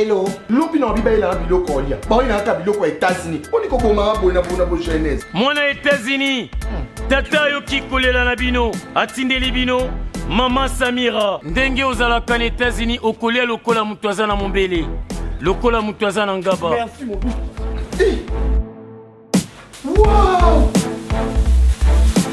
Hello. Lupino bibaila biloko olia. Ba ina ka biloko États-Unis. Oni ko koma bona jeunesse. Mwana États-Unis. Tata yo kikolela na bino. Atindeli bino. Mama Samira. Ndenge ozalaka na États-Unis okolia lokola mutu aza na mombele. Lokola mutu aza na ngaba. Merci mon but. Wow!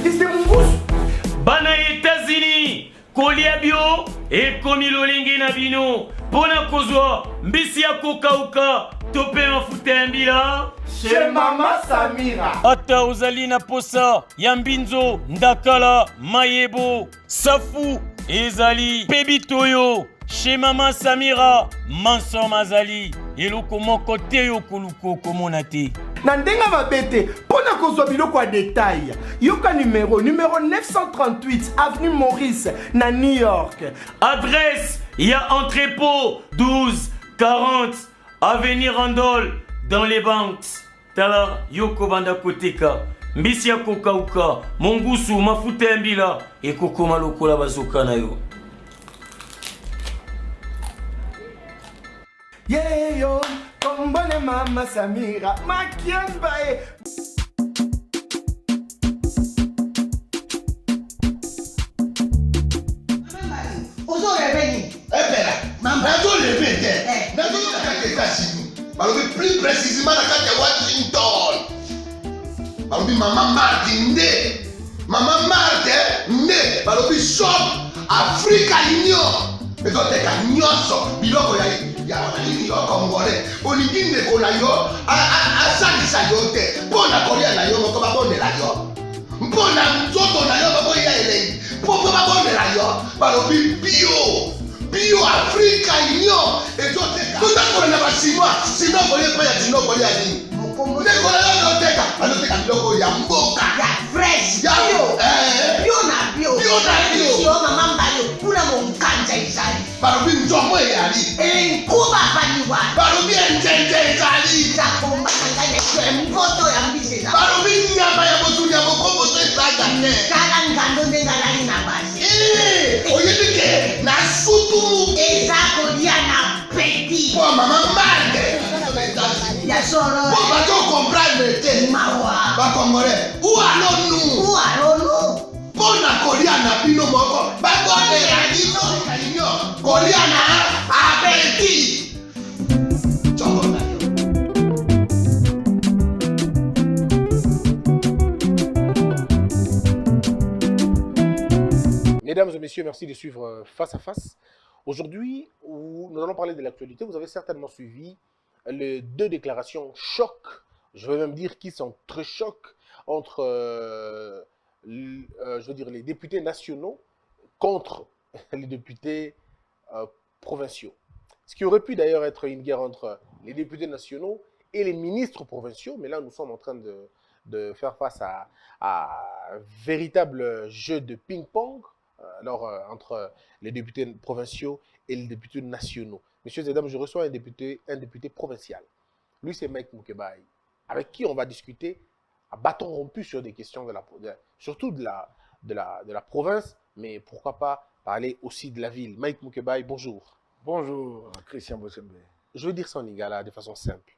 C'est mon goût. Bana États-Unis. Kolia bio ekomi lolenge na bino. Pona kozwa mbisi ya kokauka tope mafuta ya mbila Chez Mama Samira. ata ozali na posa ya mbinzo ndakala mayebo safu ezali pebitoyo chez Mama Samira manso mazali eloko moko te yo koluka komona te Na ndenga mabete, pona kozwa biloko ya détail. Yoka numéro 938 avenue Maurice na New York. adresse ya entrepôt 1240 avenue Randol dans les banques tala yoko banda koteka mbisi ya kokauka mongusu mafuta ya mbila ekokoma lokola bazoka na yo Yeah yo, kombone Mama Samira, makiamba e. Plus précisément dans Washington. Maman Martin né. Maman Martin né. Balobi shop Africa Union. Mais donc t'es qu'à nyonso. Biloko ya yo congolais. Olingi ndeko na yo asalisa yo te. Mpona kolia na yo moko babondela yo. Mpona nzoto na yo baboya elengi. Mpo babondela yo. Balobi bio Africa Union. Et donc tout à fait na basinois. Sinon kolia pa ya sinon kolia nini. Ndeko na yo noteka. Anoteka biloko ya mboka. Ya fresh. Ya Bio na bio. Bio na bio. Sio mama mbayo kuna mkanja izali. Balobi nzomo eyali. Kuba baniwa. Balobi enjenje ezali. Zakomba ngane kwe mpoto ya mbise. Balobi nyama ya botu ya bokombo to esaga ne. Kala ngando ndengalali na basi. Oyedike na sutu. Ezako dia na petit. Po mama mande. Ya soro. Po bato comprendre te. Mawa. Ba congolais. Ou allons-nous? Pona kolia na bino moko. Ba kone ya dino. Kolia na abeti. Choko na yo. Mesdames et messieurs, merci de suivre Face à Face. Aujourd'hui, nous allons parler de l'actualité. Vous avez certainement suivi les deux déclarations choc, je vais même dire qui sont très chocs, entre je veux dire, les députés nationaux contre les députés provinciaux. Ce qui aurait pu d'ailleurs être une guerre entre les députés nationaux et les ministres provinciaux, mais là nous sommes en train de faire face à un véritable jeu de ping-pong entre les députés provinciaux et les députés nationaux. Messieurs et dames, je reçois un député provincial. Lui, c'est Mike Mukebai, avec qui on va discuter à bâton rompu sur des questions surtout de la province, mais pourquoi pas parler aussi de la ville. Mike Mukebai, bonjour. Bonjour, Christian Bossembe. Je veux dire ça en Lingala de façon simple.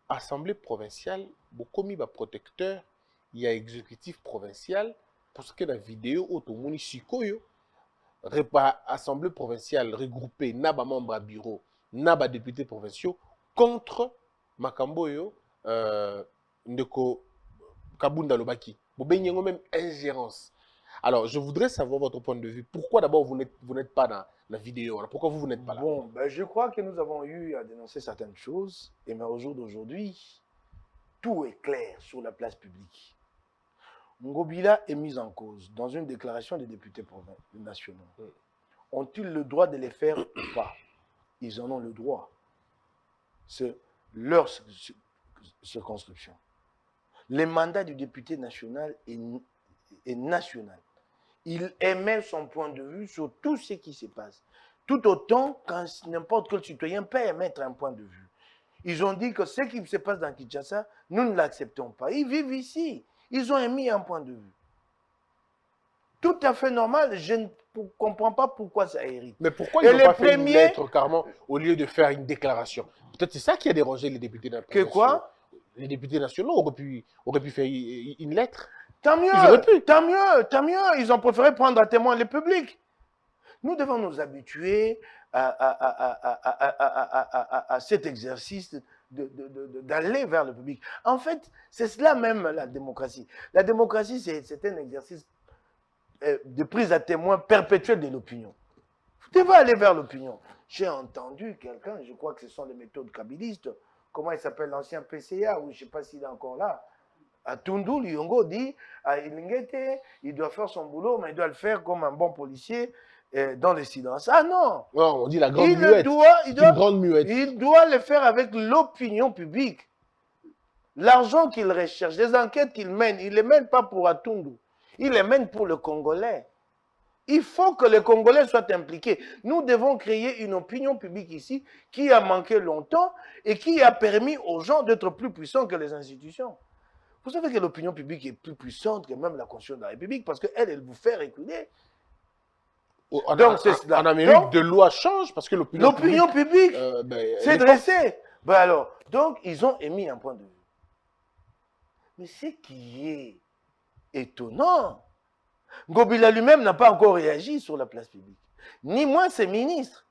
Assemblée provinciale, beaucoup de protecteurs, il y a exécutif provincial, pour ce qui est de la vidéo, automoni sikoyo, assemblée provinciale regroupée, naba membre à bureau, naba députés provinciaux, contre Makamboyo, Ndeko Kabunda Lobaki. Vous avez même ingérence. Alors, je voudrais savoir votre point de vue. Pourquoi d'abord vous n'êtes pas dans la vidéo? Alors, pourquoi vous n'êtes pas là? Bon, ben, je crois que nous avons eu à dénoncer certaines choses. Et mais au jour d'aujourd'hui, tout est clair sur la place publique. Ngobila est mis en cause dans une déclaration des députés nationaux. Ont-ils le droit de les faire ou pas? Ils en ont le droit. C'est leur circonscription. Le mandat du député national est national. Il émet son point de vue sur tout ce qui se passe. Tout autant quand n'importe quel citoyen peut émettre un point de vue. Ils ont dit que ce qui se passe dans Kinshasa, nous ne l'acceptons pas. Ils vivent ici. Ils ont émis un point de vue. tout à fait normal. Je ne comprends pas pourquoi ça hérite. Mais pourquoi Et ils n'ont les pas fait une premiers- lettre carrément au lieu de faire une déclaration? Peut-être c'est ça qui a dérangé les députés nationaux. Que quoi? Les députés nationaux auraient pu faire une lettre. Tant Ils auraient mieux, pu. tant mieux, tant mieux. Ils ont préféré prendre à témoin le public. Nous devons nous habituer à cet exercice d'aller vers le public. En fait, c'est cela même la démocratie. La démocratie, c'est un exercice de prise à témoin perpétuelle de l'opinion. Vous devez aller vers l'opinion. J'ai entendu quelqu'un, je crois que ce sont les méthodes kabylistes, comment il s'appelle, l'ancien PCA, ou je ne sais pas s'il est encore là, à Tundu, Lyongo dit, à Ilingete, il doit faire son boulot, mais il doit le faire comme un bon policier dans le silence. Ah non! Non, on dit la grande Il muette. doit, Une grande muette. il doit le faire avec l'opinion publique. L'argent qu'il recherche, les enquêtes qu'il mène, il ne les mène pas pour Atundu. Il les mène pour le Congolais. Il faut que les Congolais soient impliqués. Nous devons créer une opinion publique ici qui a manqué longtemps et qui a permis aux gens d'être plus puissants que les institutions. Vous savez que l'opinion publique est plus puissante que même la Constitution de la République parce qu'elle, elle vous fait reculer. Donc, c'est cela. En Amérique, Donc, de loi change parce que l'opinion publique c'est s'est dressée. Ben alors, donc, ils ont émis un point de vue. Mais ce qui est étonnant, Ngobila lui-même n'a pas encore réagi sur la place publique. Ni moins ses ministres.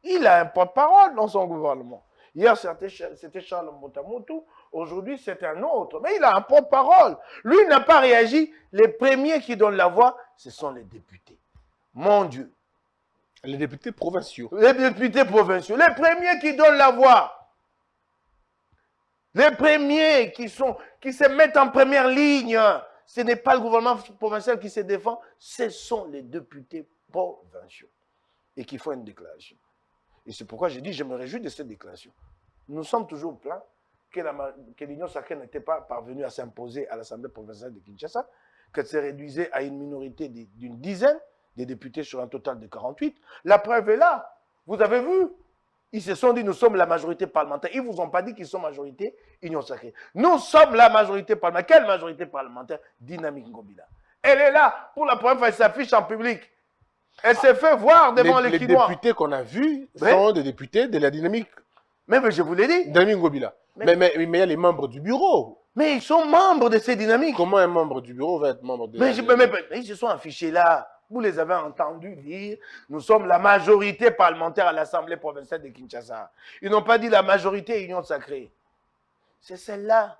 Il a un porte-parole dans son gouvernement. Hier, c'était Charles Motamotu. Aujourd'hui, c'est un autre. Mais il a un porte-parole. Lui n'a pas réagi. Les premiers qui donnent la voix, ce sont les députés. Mon Dieu. Les députés provinciaux. Les députés provinciaux. Les premiers qui donnent la voix. Les premiers qui se mettent en première ligne. Ce n'est pas le gouvernement provincial qui se défend, ce sont les députés provinciaux et qui font une déclaration. Et c'est pourquoi j'ai dit, je me réjouis de cette déclaration. Nous sommes toujours pleins que l'Union sacrée n'était pas parvenue à s'imposer à l'Assemblée provinciale de Kinshasa, qu'elle se réduisait à une minorité d'une dizaine de députés sur un total de 48. La preuve est là. Vous avez vu? Ils se sont dit, nous sommes la majorité parlementaire. Ils ne vous ont pas dit qu'ils sont majorité Union sacrée. Nous sommes la majorité parlementaire. Quelle majorité parlementaire? Dynamique Ngobila. Elle est là. Pour la première fois, elle s'affiche en public. Elle s'est fait voir devant les Kinois. Les députés qu'on a vus sont des députés de la dynamique. Mais je vous l'ai dit. Dynamique Ngobila. Mais il y a les membres du bureau. Mais ils sont membres de ces dynamiques. Comment un membre du bureau va être membre de mais ils se sont affichés là. Vous les avez entendus dire, nous sommes la majorité parlementaire à l'Assemblée provinciale de Kinshasa. Ils n'ont pas dit la majorité Union sacrée. C'est celle-là.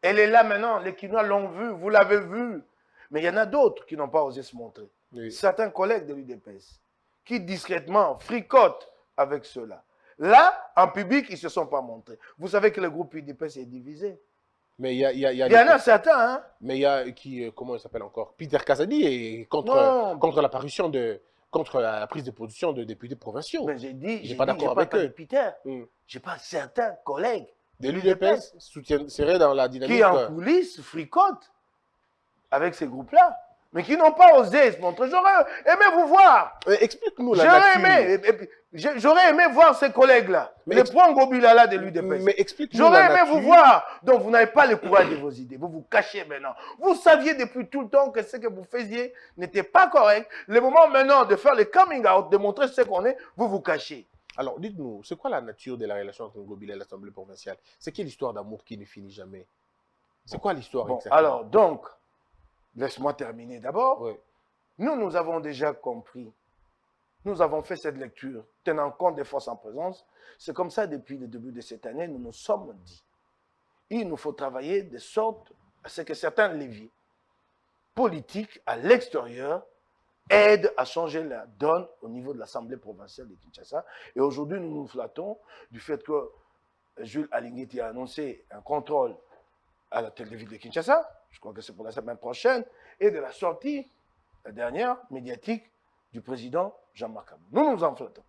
Elle est là maintenant. Les Kinois l'ont vue, vous l'avez vue. Mais il y en a d'autres qui n'ont pas osé se montrer. Oui. Certains collègues de l'UDPS qui discrètement fricotent avec ceux-là. Là, en public, ils ne se sont pas montrés. Vous savez que le groupe UDPS est divisé. Mais il y en a certains, hein. Mais il y a qui, comment il s'appelle encore? Peter Kazadi est contre l'apparition contre la prise de position de députés provinciaux. Mais j'ai dit, je n'ai pas d'accord avec eux. Peter, j'ai pas certains collègues de l'UDPS seraient dans la dynamique. Qui en coulisses fricotent avec ces groupes-là. Mais qui n'ont pas osé se montrer. J'aurais aimé vous voir. Explique-nous la nature. J'aurais aimé voir ces collègues-là. Les points Ngobila là de l'UDPS. Mais explique-nous j'aurais aimé vous voir. Donc vous n'avez pas le courage de vos idées. Vous vous cachez maintenant. Vous saviez depuis tout le temps que ce que vous faisiez n'était pas correct. Le moment maintenant de faire le coming out, de montrer ce qu'on est, vous vous cachez. Alors dites-nous, c'est quoi la nature de la relation entre Ngobila et l'Assemblée provinciale? C'est quelle histoire d'amour qui ne finit jamais? C'est quoi l'histoire exactement? Alors donc, laisse-moi terminer d'abord. Oui. Nous avons déjà compris. Nous avons fait cette lecture, tenant compte des forces en présence. C'est comme ça, depuis le début de cette année, nous nous sommes dit. Il nous faut travailler de sorte à ce que certains leviers politiques à l'extérieur aident à changer la donne au niveau de l'Assemblée provinciale de Kinshasa. Et aujourd'hui, nous nous flattons du fait que Jules Alingeti a annoncé un contrôle à la télévision de Kinshasa. Je crois que c'est pour la semaine prochaine, et de la sortie, la dernière, médiatique, du président Jean-Marc Kabila. Nous nous en flottons.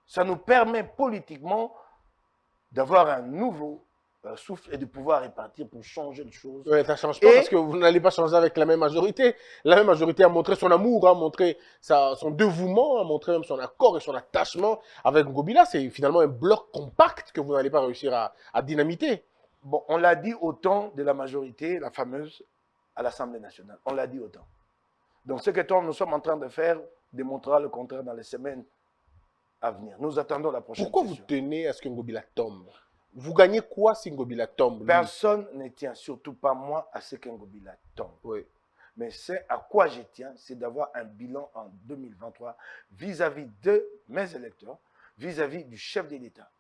Ça nous permet politiquement d'avoir un nouveau souffle et de pouvoir répartir pour changer les choses. Oui, ça ne change pas parce que vous n'allez pas changer avec la même majorité. La même majorité a montré son amour, a montré son dévouement, a montré même son accord et son attachement avec Ngobila. C'est finalement un bloc compact que vous n'allez pas réussir à dynamiter. Bon, on l'a dit au temps de la majorité, la fameuse, à l'Assemblée nationale. On l'a dit autant. Donc ce que nous sommes en train de faire démontrera le contraire dans les semaines à venir. Nous attendons la prochaine Pourquoi vous session. tenez à ce que Ngobila tombe? Vous gagnez quoi si Ngobila tombe, lui? Personne ne tient, surtout pas moi, à ce qu'Ngobila tombe. Oui. Mais c'est à quoi je tiens, c'est d'avoir un bilan en 2023 vis-à-vis de mes électeurs, vis-à-vis du chef de l'État,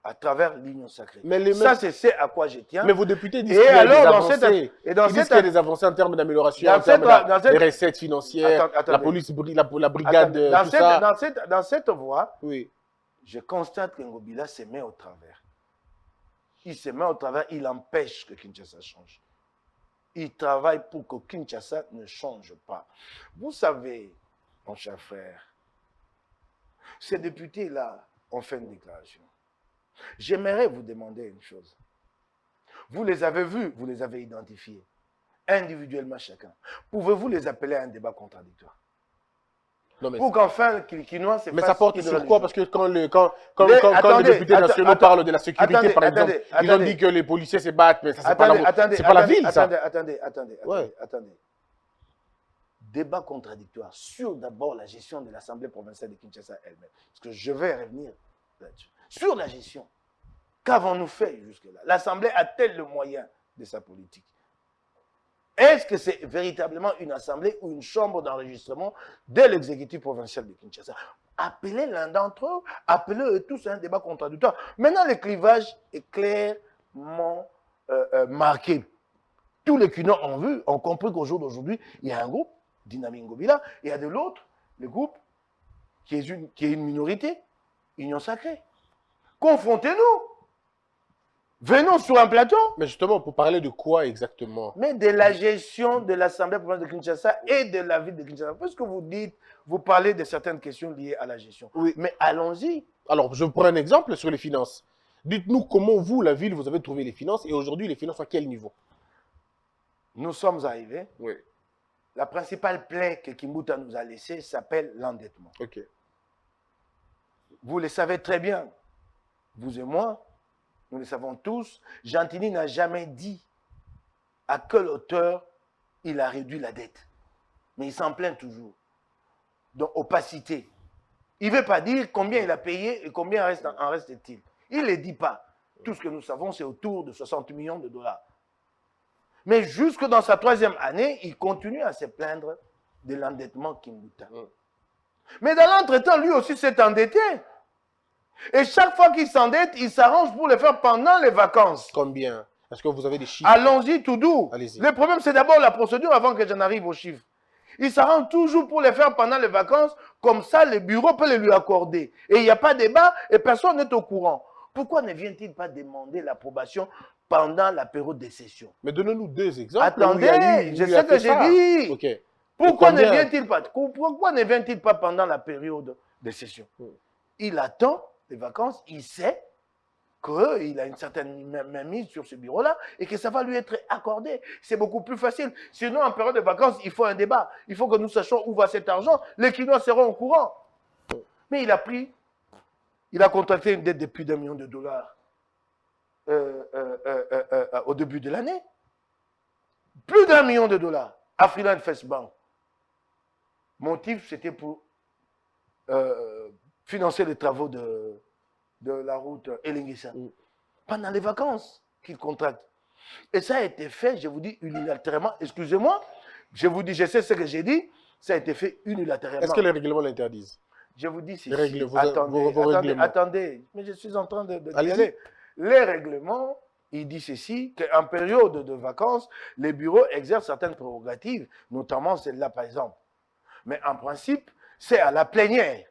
à travers l'Union sacrée. Mais ça, c'est ce à quoi je tiens. Mais vos députés disent Et qu'il y a alors, des dans avancées. cette- et dans Ils disent cette- qu'il y a des avancées en termes d'amélioration, Dans en termes dans cette- des recettes financières, Attendez. la police, la brigade, Attendez, tout ça. dans cette voie, Oui. je constate que Ngobila se met au travers. Il se met au travers, il empêche que Kinshasa change. Il travaille pour que Kinshasa ne change pas. Vous savez, mon cher frère, ces députés-là ont fait une déclaration. J'aimerais vous demander une chose. Vous les avez vus, vous les avez identifiés, individuellement chacun. Pouvez-vous les appeler à un débat contradictoire? Non, mais Pour qu'enfin, le Quinois se mais fasse ça porte idole sur quoi? du Parce que jour. quand les Attendez, députés nationaux parlent de la sécurité, par exemple, ils ont attendez. dit que les policiers se battent, mais ça, c'est pas la ville, ça. Attendez. Débat contradictoire sur d'abord la gestion de l'Assemblée provinciale de Kinshasa elle-même. Parce que je vais revenir là-dessus. Sur la gestion, qu'avons-nous fait jusque-là? L'Assemblée a-t-elle le moyen de sa politique? Est-ce que c'est véritablement une assemblée ou une chambre d'enregistrement de l'exécutif provincial de Kinshasa? Appelez l'un d'entre eux, appelez-eux tous à un débat contradictoire. Maintenant, le clivage est clairement marqué. Tous les Quinois ont compris qu'au jour d'aujourd'hui, il y a un groupe, Dynamique Ngobila, et il y a de l'autre, le groupe qui est une minorité, Union Sacrée. Confrontez-nous. Venons sur un plateau. Mais justement, pour parler de quoi exactement? Mais de la gestion de l'Assemblée provinciale de Kinshasa et de la ville de Kinshasa. Puisque vous dites, vous parlez de certaines questions liées à la gestion. Oui. Mais allons-y. Alors, je prends un exemple sur les finances. Dites-nous comment vous, la ville, vous avez trouvé les finances et aujourd'hui, les finances à quel niveau? Nous sommes arrivés. Oui. La principale plaie que Kimbuta nous a laissée s'appelle l'endettement. Ok. Vous le savez très bien. Vous et moi, nous le savons tous. Gentini n'a jamais dit à quelle hauteur il a réduit la dette. Mais il s'en plaint toujours. Donc, opacité. Il ne veut pas dire combien il a payé et combien en reste-t-il. Il ne le dit pas. Tout ce que nous savons, c'est autour de 60 millions de dollars. Mais jusque dans sa 3e année, il continue à se plaindre de l'endettement Kimbuta. Mais dans l'entretemps, lui aussi s'est endetté. Et chaque fois qu'il s'endette, il s'arrange pour le faire pendant les vacances. Combien? Est-ce que vous avez des chiffres? Allons-y tout doux. Allez-y. Le problème, c'est d'abord la procédure avant que j'en arrive aux chiffres. Il s'arrange toujours pour les faire pendant les vacances. Comme ça, le bureau peut les lui accorder. Et il n'y a pas de débat et personne n'est au courant. Pourquoi ne vient-il pas demander l'approbation pendant la période de session? Mais donnez-nous deux exemples. Attendez, je sais que j'ai dit. Ok. Pourquoi ne Combien? vient-il pas pendant la période de session? Il attend les vacances, il sait qu'il a une certaine mainmise sur ce bureau-là et que ça va lui être accordé. C'est beaucoup plus facile. Sinon, en période de vacances, il faut un débat. Il faut que nous sachions où va cet argent. Les Quinois seront au courant. Mais il a contracté une dette de plus d'1 million de dollars au début de l'année. Plus d'1 million de dollars à Freeland First Bank. Motif, c'était pour financer les travaux de la route Elengissa. Pendant les vacances qu'il contracte. Et ça a été fait, je vous dis, unilatéralement. Excusez-moi, je vous dis, je sais ce que j'ai dit, ça a été fait unilatéralement. Est-ce que les règlements l'interdisent? Je vous dis, Les règles, attendez, mais je suis en train de y aller. Les règlements, il dit ceci, qu'en période de vacances, les bureaux exercent certaines prérogatives, notamment celle-là, par exemple. Mais en principe, c'est à la plénière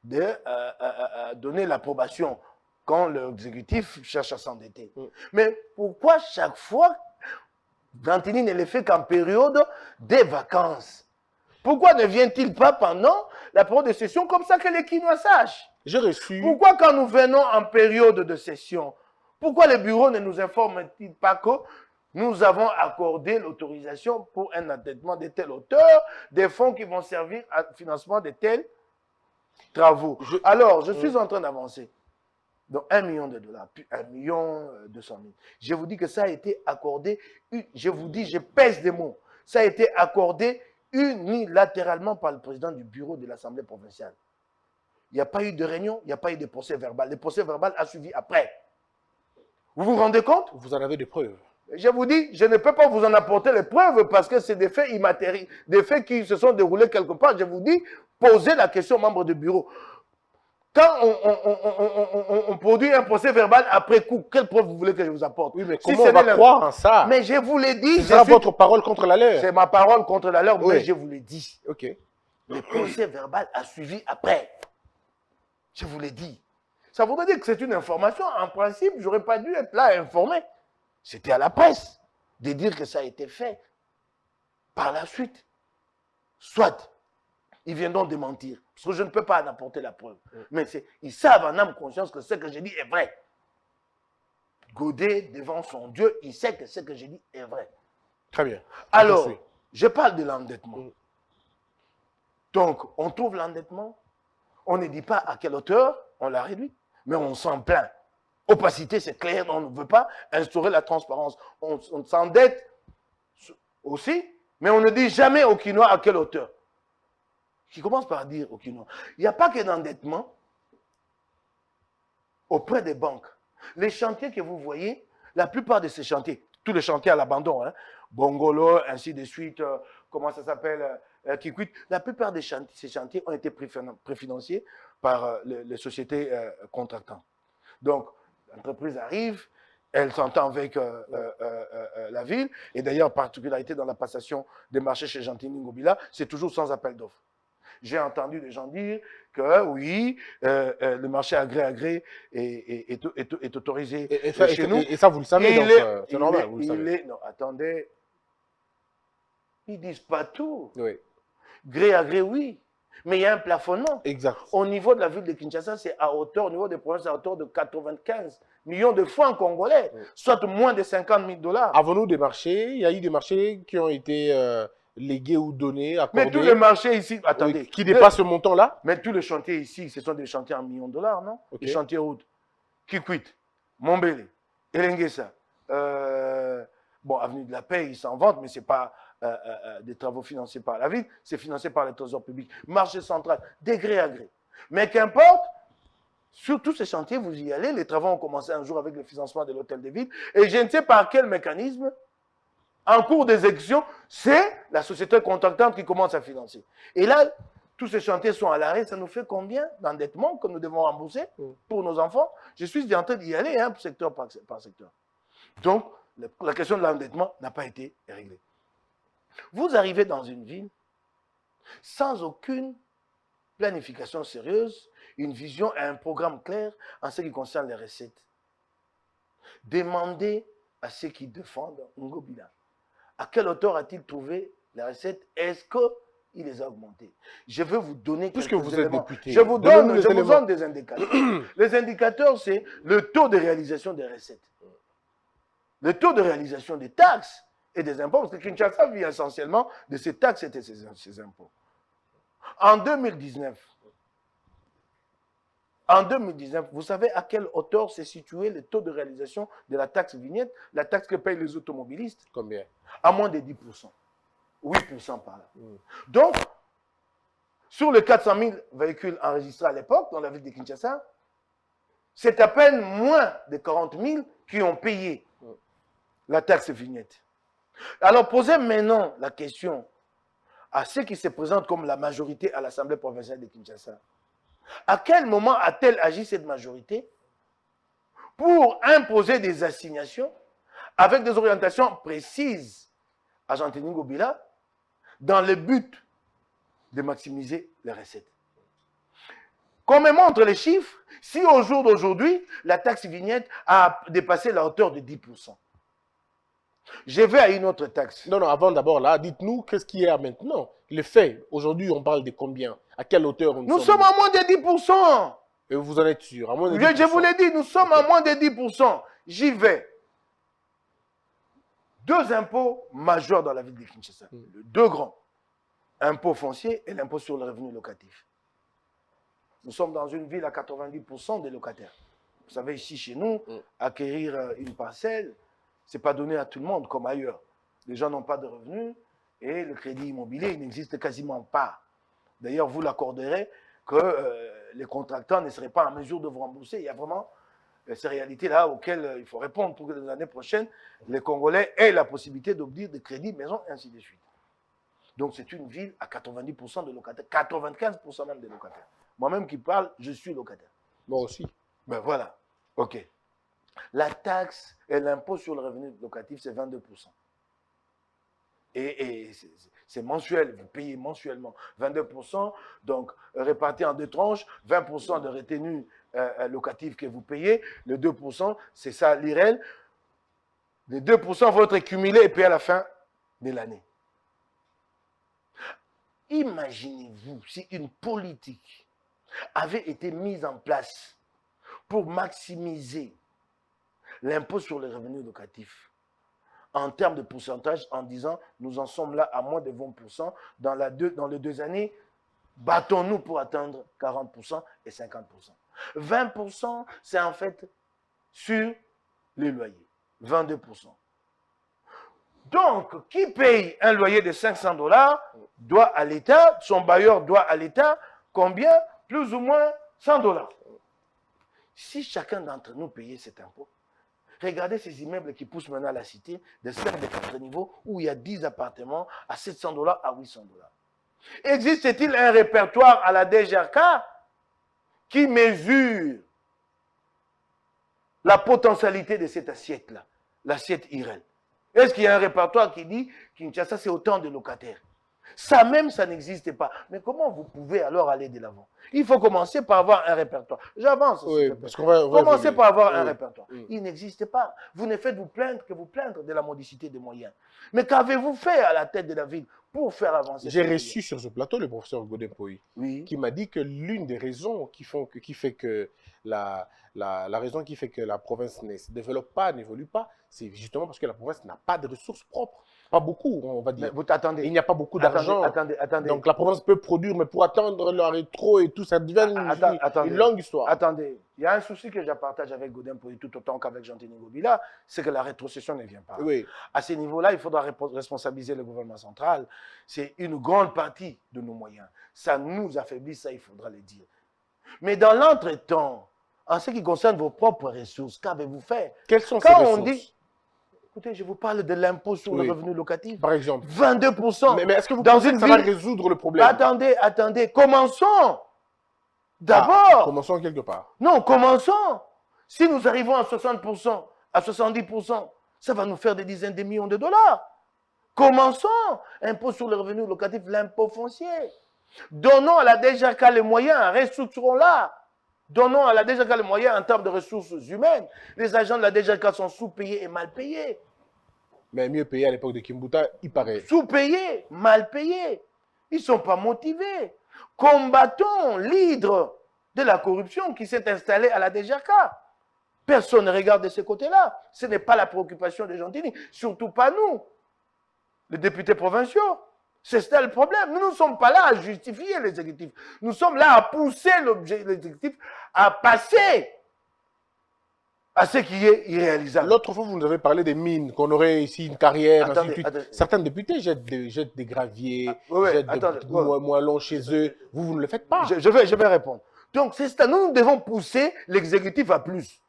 de donner l'approbation quand l'exécutif cherche à s'endetter. Mais pourquoi chaque fois, Gantini ne le fait qu'en période des vacances? Pourquoi ne vient-il pas pendant la période de session comme ça que les Quinois sachent? J'ai reçu... Pourquoi quand nous venons en période de session, pourquoi le bureau ne nous informe-t-il pas que nous avons accordé l'autorisation pour un endettement de telle hauteur, des fonds qui vont servir à financement de tels travaux? Alors, je suis en train d'avancer. Donc, 1 million de dollars, puis 1 million 200 000. Je vous dis que ça a été accordé, je vous dis, je pèse des mots, ça a été accordé unilatéralement par le président du bureau de l'Assemblée provinciale. Il n'y a pas eu de réunion, il n'y a pas eu de procès verbal. Le procès verbal a suivi après. Vous vous rendez compte? Vous en avez des preuves. Je vous dis, je ne peux pas vous en apporter les preuves parce que c'est des faits immatériels, des faits qui se sont déroulés quelque part. Je vous dis, posez la question aux membres du bureau. Quand on produit un procès verbal après coup, quelle preuve vous voulez que je vous apporte? Oui, mais Si comment ce on va n'est croire en ça? Mais je vous l'ai dit. C'est ça votre parole contre la leur. C'est ma parole contre la leur, Oui. mais je vous l'ai dit. Ok. Le procès verbal a suivi après. Je vous l'ai dit. Ça voudrait dire que c'est une information. En principe, je n'aurais pas dû être là informé. C'était à la presse de dire que ça a été fait. Par la suite, soit ils viendront démentir, parce que je ne peux pas en apporter la preuve. Mais ils savent en âme conscience que ce que j'ai dit est vrai. Godet, devant son Dieu, il sait que ce que j'ai dit est vrai. Très bien. Alors, Merci. je parle de l'endettement. Donc, on trouve l'endettement, on ne dit pas à quelle hauteur on l'a réduit, mais on s'en plaint. Opacité, c'est clair, on ne veut pas instaurer la transparence. On s'endette aussi, mais on ne dit jamais au Quinois à quelle hauteur. Qui commence par dire au Quinois. Il n'y a pas que d'endettement auprès des banques. Les chantiers que vous voyez, la plupart de ces chantiers, tous les chantiers à l'abandon, hein, Bongolo, ainsi de suite, comment ça s'appelle, Kikwit, la plupart de ces chantiers ont été préfinancés par les sociétés contractantes. Donc, l'entreprise arrive, elle s'entend avec la ville, et d'ailleurs, particularité dans la passation des marchés chez Gentini Ngobila, c'est toujours sans appel d'offres. J'ai entendu des gens dire que oui, le marché à gré est autorisé chez nous. Et ça, vous le savez, donc c'est normal, vous le savez. Non, attendez. Ils ne disent pas tout. Oui, Gré à gré, oui. Mais il y a un plafonnement. exact. Au niveau de la ville de Kinshasa, c'est à hauteur, au niveau des provinces, à hauteur de 95 millions de francs congolais, soit moins de 50 000 $. Avons-nous des marchés? Il y a eu des marchés qui ont été légués ou donnés, accordés. Mais tous les marchés ici, attendez. Qui dépassent ce montant-là? Mais tous les chantiers ici, ce sont des chantiers en millions de dollars, non? Ok. Les chantiers routes. Kikwit, Mombele, Elengesa. Bon, Avenue de la Paix, ils s'en vantent, mais ce n'est pas des travaux financés par la ville, c'est financé par les trésors publics. Marché central, de gré à gré. Mais qu'importe, sur tous ces chantiers, vous y allez. Les travaux ont commencé un jour avec le financement de l'hôtel de ville. Et je ne sais par quel mécanisme, en cours d'exécution, c'est la société contractante qui commence à financer. Et là, tous ces chantiers sont à l'arrêt. Ça nous fait combien d'endettement que nous devons rembourser pour nos enfants? Je suis en train d'y aller, hein, secteur par secteur. Donc, la question de l'endettement n'a pas été réglée. Vous arrivez dans une ville sans aucune planification sérieuse, une vision et un programme clair en ce qui concerne les recettes. Demandez à ceux qui défendent Ngobila, à quelle hauteur a-t-il trouvé les recettes? Est-ce qu'il les a augmentées? Je vais vous donner Puisque quelques vous éléments. êtes député, Je vous donnez-nous les éléments. donne des indicateurs. Les indicateurs, c'est le taux de réalisation des recettes. Le taux de réalisation des taxes et des impôts, parce que Kinshasa vit essentiellement de ces taxes et de ces impôts. En 2019, vous savez à quelle hauteur s'est situé le taux de réalisation de la taxe vignette, la taxe que payent les automobilistes? Combien? À moins de 10%. 8% par là. Donc, sur les 400 000 véhicules enregistrés à l'époque dans la ville de Kinshasa, c'est à peine moins de 40 000 qui ont payé la taxe vignette. Alors, posez maintenant la question à ceux qui se présentent comme la majorité à l'Assemblée provinciale de Kinshasa. À quel moment a-t-elle agi cette majorité pour imposer des assignations avec des orientations précises à Gentini Ngobila dans le but de maximiser les recettes? Comme montrent les chiffres, si au jour d'aujourd'hui, la taxe vignette a dépassé la hauteur de 10%. Je vais à une autre taxe. Non, avant d'abord, là, dites-nous qu'est-ce qu'il y a maintenant. Les faits, aujourd'hui, on parle de combien? À quelle hauteur nous sommes à moins de 10%. Et vous en êtes sûr? À moins de 10%. Je vous l'ai dit, nous sommes à moins de 10%. J'y vais. Deux impôts majeurs dans la ville de Kinshasa. Deux grands. Impôt foncier et l'impôt sur le revenu locatif. Nous sommes dans une ville à 90% des locataires. Vous savez, ici, chez nous, acquérir une parcelle, ce n'est pas donné à tout le monde comme ailleurs. Les gens n'ont pas de revenus Et le crédit immobilier, il n'existe quasiment pas. D'ailleurs, vous l'accorderez que les contractants ne seraient pas en mesure de vous rembourser. Il y a vraiment ces réalités-là auxquelles il faut répondre pour que les années prochaines, les Congolais aient la possibilité d'obtenir des crédits maison, et ainsi de suite. Donc, c'est une ville à 90% de locataires, 95% même des locataires. Moi-même qui parle, je suis locataire. Moi aussi. Ben voilà. OK. La taxe et l'impôt sur le revenu locatif, c'est 22%. Et c'est mensuel, vous payez mensuellement 22%, donc réparti en deux tranches, 20% de retenue locative que vous payez, le 2%, c'est ça l'IREL. Les 2% vont être cumulés et payés à la fin de l'année. Imaginez-vous si une politique avait été mise en place pour maximiser l'impôt sur les revenus locatifs en termes de pourcentage, en disant nous en sommes là à moins de 20%, dans les 2 années, battons-nous pour atteindre 40% et 50%. 20%, c'est en fait sur les loyers, 22%. Donc, qui paye un loyer de $500 doit à l'État, son bailleur doit à l'État combien? Plus ou moins $100. Si chacun d'entre nous payait cet impôt, regardez ces immeubles qui poussent maintenant à la cité, de 5 de 4 niveaux, où il y a 10 appartements à $700 à $800. Existe-t-il un répertoire à la DGRK qui mesure la potentialité de cette assiette-là, l'assiette IREL? Est-ce qu'il y a un répertoire qui dit Kinshasa, c'est autant de locataires? Ça même, ça n'existe pas. Mais comment vous pouvez alors aller de l'avant? Il faut commencer par avoir un répertoire. J'avance. Oui, parce qu'on va commencez par avoir un oui. répertoire. Il n'existe pas. Vous ne faites vous plaindre que vous plaindre de la modicité des moyens. Mais qu'avez-vous fait à la tête de la ville pour faire avancer? J'ai reçu sur ce plateau le professeur Godin Poyi, oui, qui m'a dit que l'une des raisons qui fait que la raison qui fait que la province ne se développe pas, n'évolue pas, c'est justement parce que la province n'a pas de ressources propres. Pas beaucoup, on va dire. mais vous t'attendez. Il n'y a pas beaucoup d'argent. Attendez. Donc la province peut produire, mais pour attendre le rétro et tout, ça devient une longue histoire. Attendez, il y a un souci que je partage avec Godin Poyi tout autant qu'avec Jean-Denis Ngobila, c'est que la rétrocession ne vient pas. Oui. À ce niveau-là, il faudra responsabiliser le gouvernement central. C'est une grande partie de nos moyens. Ça nous affaiblit, ça il faudra le dire. Mais dans l'entretemps, en ce qui concerne vos propres ressources, qu'avez-vous fait? Quelles sont ces Quand ressources? on dit, écoutez, je vous parle de l'impôt sur le revenu locatif. Par exemple. 22%. Mais est-ce que vous dans pensez une que ça va ville... résoudre le problème? Attendez. Commençons. D'abord. Commençons quelque part. Non, commençons. Si nous arrivons à 60%, à 70%, ça va nous faire des dizaines de millions de dollars. Commençons. Impôt sur le revenu locatif, l'impôt foncier. Donnons à la DGRK les moyens, restructurons-la. Donnons à la DGRK les moyens en termes de ressources humaines. Les agents de la DGRK sont sous-payés et mal payés. Mais mieux payé à l'époque de Kimbuta, il paraît. Sous-payés, mal payés. Ils ne sont pas motivés. Combattons l'hydre de la corruption qui s'est installée à la DGRK. Personne ne regarde de ce côté-là. Ce n'est pas la préoccupation de Jean-Denis, surtout pas nous, les députés provinciaux. C'est ça le problème. Nous ne sommes pas là à justifier l'exécutif. Nous sommes là à pousser l'exécutif à passer à ce qui est irréalisable. L'autre fois, vous nous avez parlé des mines, qu'on aurait ici une carrière, ainsi de suite. Attendez. Certains députés jettent des graviers, ouais, jettent des moellons chez eux. Vous ne le faites pas. Je vais répondre. Donc, c'est ça. Nous devons pousser l'exécutif à plus.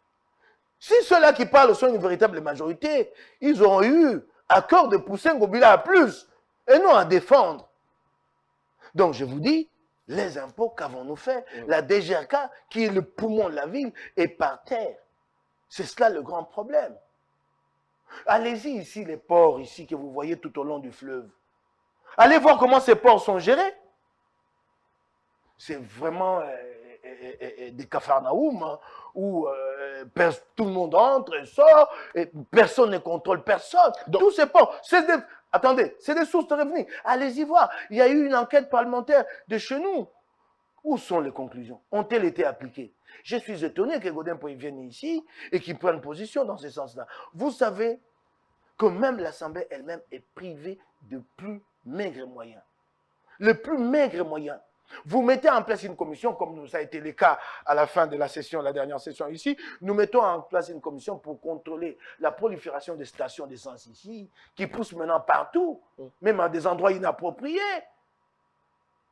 Si ceux-là qui parlent sont une véritable majorité, ils auront eu à cœur de pousser Ngobila à plus et non à défendre. Donc, je vous dis, les impôts, qu'avons-nous fait? La DGRK, qui est le poumon de la ville, est par terre. C'est cela le grand problème. Allez-y ici, les ports ici que vous voyez tout au long du fleuve. Allez voir comment ces ports sont gérés. C'est vraiment des capharnaüm hein, où tout le monde entre et sort, et personne ne contrôle personne. Donc, tous ces ports, attendez, c'est des sources de revenus. Allez-y voir. Il y a eu une enquête parlementaire de chez nous. Où sont les conclusions? Ont-elles été appliquées? Je suis étonné que Godin Poyi vienne ici et qu'il prenne position dans ce sens-là. Vous savez que même l'Assemblée elle-même est privée de plus maigres moyens. Le plus maigre moyen, Vous mettez en place une commission, comme ça a été le cas à la fin de la session, la dernière session ici. Nous mettons en place une commission pour contrôler la prolifération des stations d'essence ici, qui poussent maintenant partout, même à des endroits inappropriés.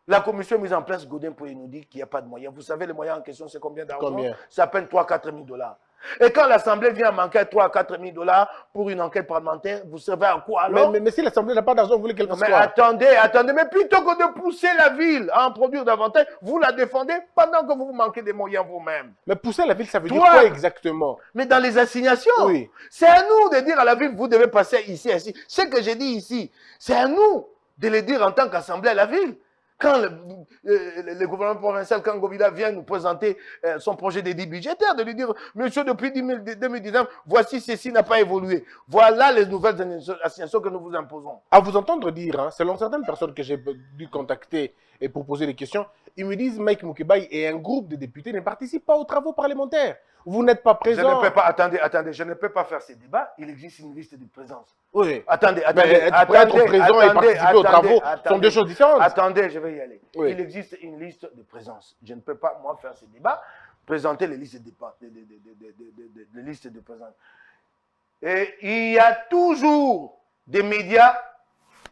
La commission mise en place, Godin Pouye nous dit qu'il n'y a pas de moyens. Vous savez, les moyens en question, c'est combien d'argent? Combien? Ça peine 3 000 à 4 000 $. Et quand l'Assemblée vient à manquer 3 à 4 000 $ pour une enquête parlementaire, vous savez à quoi alors? Mais si l'Assemblée n'a pas d'argent, vous voulez qu'elle fasse Mais quoi? attendez, mais plutôt que de pousser la ville à en produire davantage, vous la défendez pendant que vous manquez des moyens vous-même. Mais pousser la ville, ça veut dire Toi- quoi exactement? Mais dans les assignations, Oui. c'est à nous de dire à la ville, vous devez passer ici, ici. Ce que j'ai dit ici, c'est à nous de le dire en tant qu'Assemblée à la ville. Quand le gouvernement provincial, quand Ngobila vient nous présenter son projet d'édit budgétaire, de lui dire, monsieur, depuis 2019, voici ceci n'a pas évolué. Voilà les nouvelles assignations que nous vous imposons. À vous entendre dire, hein, selon certaines personnes que j'ai dû contacter et pour poser des questions, ils me disent Mike Mukebai et un groupe de députés ne participent pas aux travaux parlementaires. Vous n'êtes pas Je présent. ne peux pas, attendez, je ne peux pas faire ces débats. Il existe une liste de présence. Oui. Attendez, Mais être présent et participer aux travaux sont deux choses différentes. Attendez, je vais y aller. Oui. Il existe une liste de présence. Je ne peux pas, moi, faire ces débats, présenter les listes de listes de présence. Et il y a toujours des médias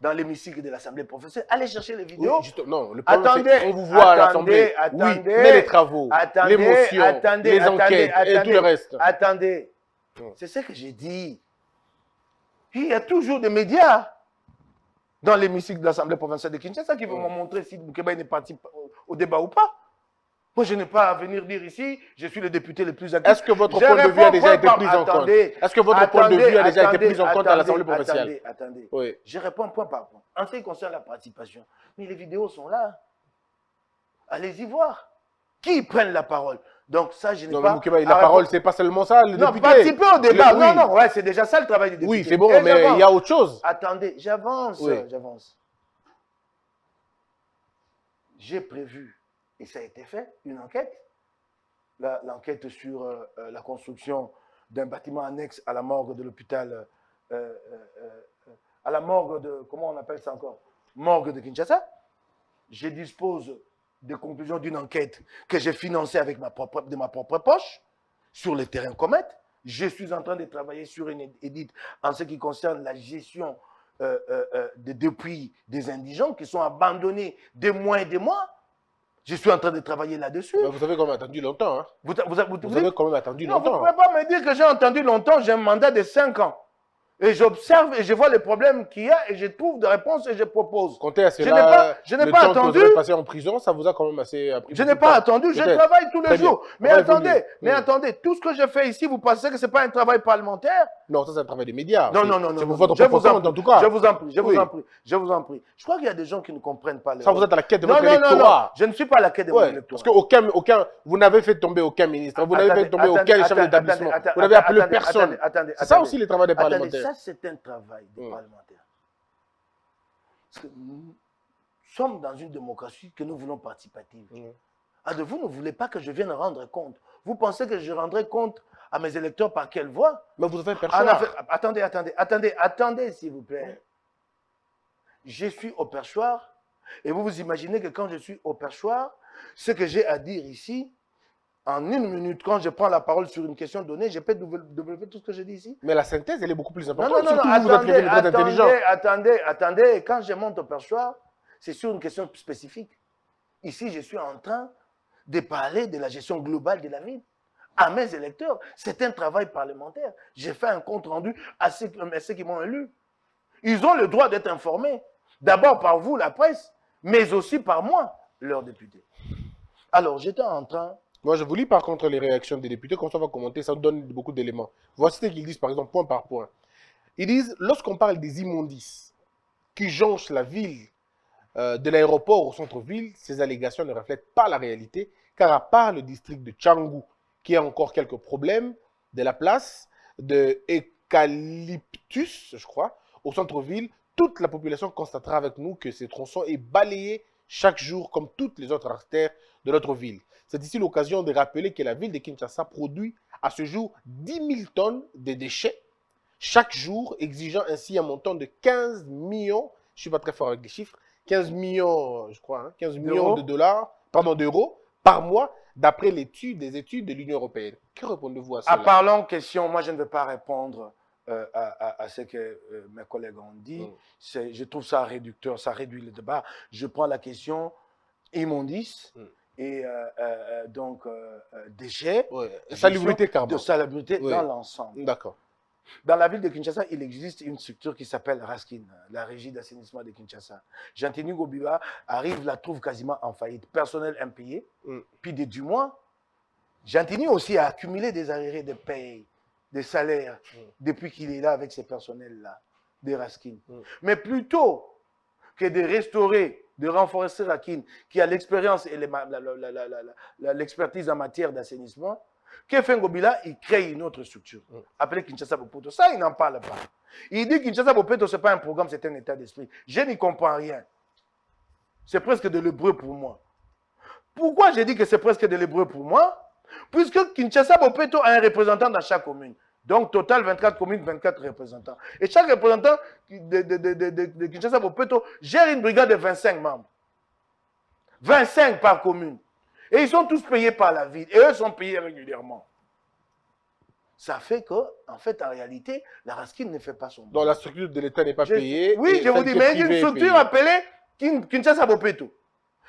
dans l'hémicycle de l'Assemblée professionnelle. Allez chercher les vidéos. Oui, non, le problème, Attendez, c'est qu'on vous voit à l'Assemblée. Oui, mais les travaux, l'émotion, les enquêtes et tout le reste. Attendez, c'est ce que j'ai dit. Il y a toujours des médias dans l'hémicycle de l'Assemblée provinciale de Kinshasa qui vont me montrer si Boukeba n'est parti au débat ou pas. Moi, je n'ai pas à venir dire ici, je suis le député le plus actif. Est-ce que votre point de vue a déjà été pris en compte? Est-ce que votre point de vue a déjà été pris en compte à l'Assemblée provinciale? Attendez. Oui. Je réponds point par point. En ce qui concerne la participation, mais les vidéos sont là. Allez-y voir. Qui prennent la parole? Donc ça, je n'ai Non, pas... mais Mukebai, la parole, c'est pas seulement ça, le Non, député. participer au débat. Oui. Non, ouais, c'est déjà ça le travail du député. Oui, c'est bon, Et mais j'avance. il y a autre chose. Attendez, j'avance. Oui. J'ai prévu, et ça a été fait, une enquête. L'enquête sur la construction d'un bâtiment annexe à la morgue de l'hôpital, à la morgue de, comment on appelle ça encore? Morgue de Kinshasa. Je dispose des conclusions d'une enquête que j'ai financée avec de ma propre poche sur le terrain Comet. Je suis en train de travailler sur une édite en ce qui concerne la gestion des dépouilles des indigents qui sont abandonnés des mois et des mois. Je suis en train de travailler là-dessus. Mais vous avez quand même attendu longtemps. Hein. Vous avez quand même attendu non, longtemps. vous ne pouvez pas me dire que j'ai entendu longtemps. J'ai un mandat de 5 ans. Et j'observe et je vois les problèmes qu'il y a et je trouve des réponses et je propose. Comptez à cela, je n'ai le pas temps attendu. que vous avez passé en prison, ça vous a quand même assez appris. Je n'ai pas attendu, je travaille tous les Très jours. bien. Mais On va attendez, évoluer. attendez, tout ce que je fais ici, vous pensez que ce n'est pas un travail parlementaire? Non, ça c'est un travail des médias. Non. C'est pour votre propre compte en tout cas. Je vous en prie, je Oui. vous en prie. Je crois qu'il y a des gens qui ne comprennent pas. Ça vous êtes à la quête de Non, votre non, électorat. je ne suis pas à la quête de mon Ouais, électorat. parce que vous n'avez fait tomber aucun ministre, vous n'avez fait tomber aucun chef d'établissement, vous n'avez appelé personne. C'est ça aussi le travail des parlementaires. Ça, c'est un travail des parlementaires. Parce que nous sommes dans une démocratie que nous voulons participative. Vous ne voulez pas que je vienne rendre compte. Vous pensez que je rendrai compte à mes électeurs par quelle voie? Mais vous avez personne. Attendez, s'il vous plaît. Je suis au perchoir et vous vous imaginez que quand je suis au perchoir, ce que j'ai à dire ici, en 1 minute, quand je prends la parole sur une question donnée, je peux développer tout ce que je dis ici? Mais la synthèse, elle est beaucoup plus Non, importante. non, Surtout vous êtes quelqu'un de très intelligent. attendez. Quand je monte au perchoir, c'est sur une question spécifique. Ici, je suis en train de parler de la gestion globale de la ville. À mes électeurs, c'est un travail parlementaire. J'ai fait un compte rendu à ceux qui m'ont élu. Ils ont le droit d'être informés. D'abord par vous, la presse, mais aussi par moi, leurs députés. Alors, j'étais en train... Moi, je vous lis par contre les réactions des députés, comme ça on va commenter, ça donne beaucoup d'éléments. Voici ce qu'ils disent par exemple, point par point. Ils disent, lorsqu'on parle des immondices qui jonchent la ville, de l'aéroport au centre-ville, ces allégations ne reflètent pas la réalité, car à part le district de Tchangou, qui a encore quelques problèmes, de la place de Eucalyptus, je crois, au centre-ville, toute la population constatera avec nous que ces tronçons est balayé chaque jour comme toutes les autres artères de notre ville. C'est ici l'occasion de rappeler que la ville de Kinshasa produit à ce jour 10 000 tonnes de déchets chaque jour, exigeant ainsi un montant de 15 millions, je ne suis pas très fort avec les chiffres, 15 millions, je crois, hein, 15 millions de dollars, pardon, d'euros par mois, d'après des études de l'Union européenne. Que répondez-vous à cela? Parlant question, moi je ne vais pas répondre à ce que mes collègues ont dit. Je trouve ça réducteur, ça réduit le débat. Je prends la question immondice et donc déchets, salubrité carbone. de salubrité dans l'ensemble. D'accord. Dans la ville de Kinshasa, il existe une structure qui s'appelle Raskin, la régie d'assainissement de Kinshasa. Jean-Tini Gobiba arrive, la trouve quasiment en faillite. Personnel impayé. Puis du mois, Jean-Tini aussi a accumulé des arriérés de paye, des salaires, depuis qu'il est là avec ces personnels-là, des Raskin. Mais plutôt que de restaurer, de renforcer Raskin, qui a l'expérience et l'expertise en matière d'assainissement, que fait Ngobila, il crée une autre structure, appelée Kinshasa Bopeto. Ça, il n'en parle pas. Il dit que Kinshasa Bopeto, ce n'est pas un programme, c'est un état d'esprit. Je n'y comprends rien. C'est presque de l'hébreu pour moi. Pourquoi j'ai dit que c'est presque de l'hébreu pour moi? Puisque Kinshasa Bopeto a un représentant dans chaque commune. Donc, total, 24 communes, 24 représentants. Et chaque représentant de Kinshasa Bopeto gère une brigade de 25 membres. 25 par commune. Et ils sont tous payés par la ville. Et eux sont payés régulièrement. Ça fait que, en fait, en réalité, la Raskin ne fait pas son boulot. Donc la structure de l'État n'est pas payée. Oui, je vous dis, mais il y a une structure appelée Kinshasa Bopeto.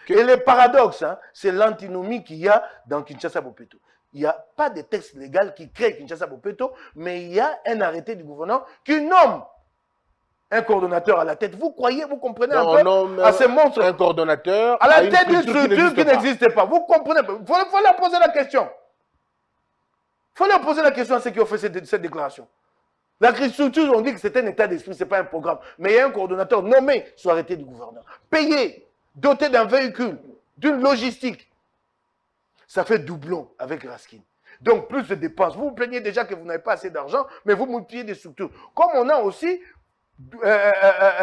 Et le paradoxe, hein, c'est l'antinomie qu'il y a dans Kinshasa Bopeto. Il n'y a pas de texte légal qui crée Kinshasa Bopeto, mais il y a un arrêté du gouvernement qui nomme un coordonnateur à la tête. Vous croyez, vous comprenez un peu à ces monstres? Un coordonnateur à la tête d'une structure qui n'existe pas. Vous comprenez? Il faut leur poser la question. Il faut leur poser la question à ceux qui ont fait cette déclaration. La structure, on dit que c'est un état d'esprit, ce n'est pas un programme. Mais il y a un coordonnateur nommé sur arrêté du gouverneur. Payé, doté d'un véhicule, d'une logistique. Ça fait doublon avec Raskin. Donc, plus de dépenses. Vous vous plaignez déjà que vous n'avez pas assez d'argent, mais vous multipliez des structures. Comme on a aussi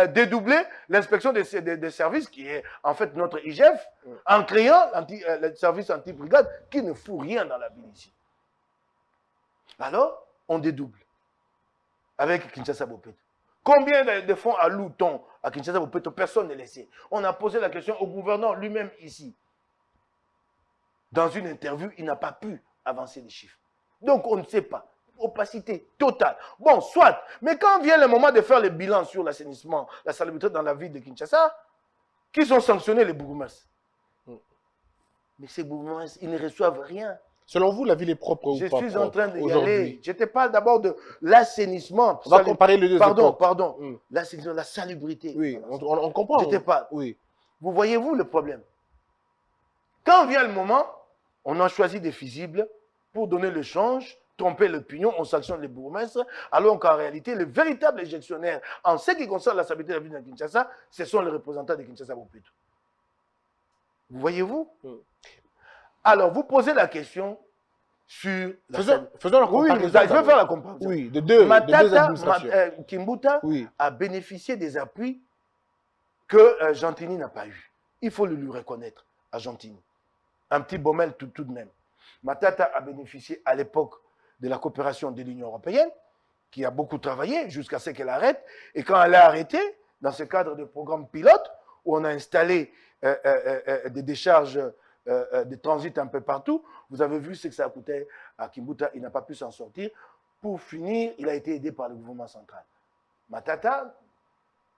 dédoubler l'inspection des services, qui est en fait notre IGF, en créant le service anti-brigade qui ne fout rien dans la ville ici. Alors, on dédouble avec Kinshasa Bopeto. Combien de fonds alloue-t-on à Kinshasa Bopeto? Personne n'est laissé. On a posé la question au gouverneur lui-même ici. Dans une interview, il n'a pas pu avancer les chiffres. Donc, on ne sait pas. Opacité totale. Bon, soit. Mais quand vient le moment de faire le bilan sur l'assainissement, la salubrité dans la ville de Kinshasa, qui sont sanctionnés les bourgmestres? Mais ces bourgmestres, ils ne reçoivent rien. Selon vous, la ville est propre ou pas? Je suis en train d'y aller. Je te parle d'abord de l'assainissement. On va comparer les deux. Pardon. L'assainissement, la salubrité. Oui, on comprend. Je te parle. Oui. Vous voyez-vous le problème? Quand vient le moment, on a choisi des fusibles pour donner le change, tromper l'opinion, on sanctionne les bourgmestres, alors qu'en réalité, le véritable gestionnaire, en ce qui concerne la stabilité de la ville de Kinshasa, ce sont les représentants de Kinshasa Bopeto. Vous voyez-vous? Alors, vous posez la question sur... Faisons la comparaison. Oui, je vais faire la comparaison. Oui, de deux administrations. Kimbuta a bénéficié des appuis que Jean-Tini n'a pas eu. Il faut le lui reconnaître à Jean-Tini. Un petit Baumel tout de même. Matata a bénéficié à l'époque de la coopération de l'Union européenne, qui a beaucoup travaillé jusqu'à ce qu'elle arrête. Et quand elle a arrêté, dans ce cadre de programme pilote, où on a installé des décharges de transit un peu partout, vous avez vu ce que ça a coûté à Kimbuta, il n'a pas pu s'en sortir. Pour finir, il a été aidé par le gouvernement central. Matata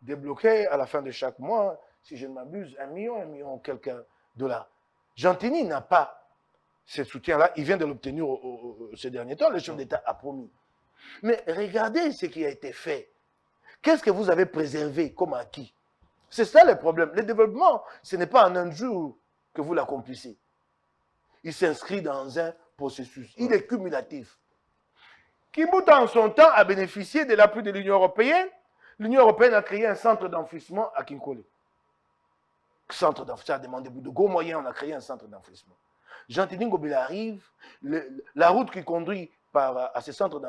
débloquait à la fin de chaque mois, si je ne m'abuse, 1 million quelques dollars. Jean-Tini n'a pas ce soutien-là, il vient de l'obtenir ces derniers temps, le chef d'État a promis. Mais regardez ce qui a été fait. Qu'est-ce que vous avez préservé comme acquis? C'est ça le problème. Le développement, ce n'est pas en un jour que vous l'accomplissez. Il s'inscrit dans un processus. Il est cumulatif. Kimbuta, en son temps, a bénéficié de l'appui de l'Union européenne. L'Union européenne a créé un centre d'enfouissement à Kinkole. Centre d'enfouissement, ça a demandé de gros moyens, on a créé un centre d'enfouissement. Jean-Tini Ngobila arrive, la route qui conduit à ce centre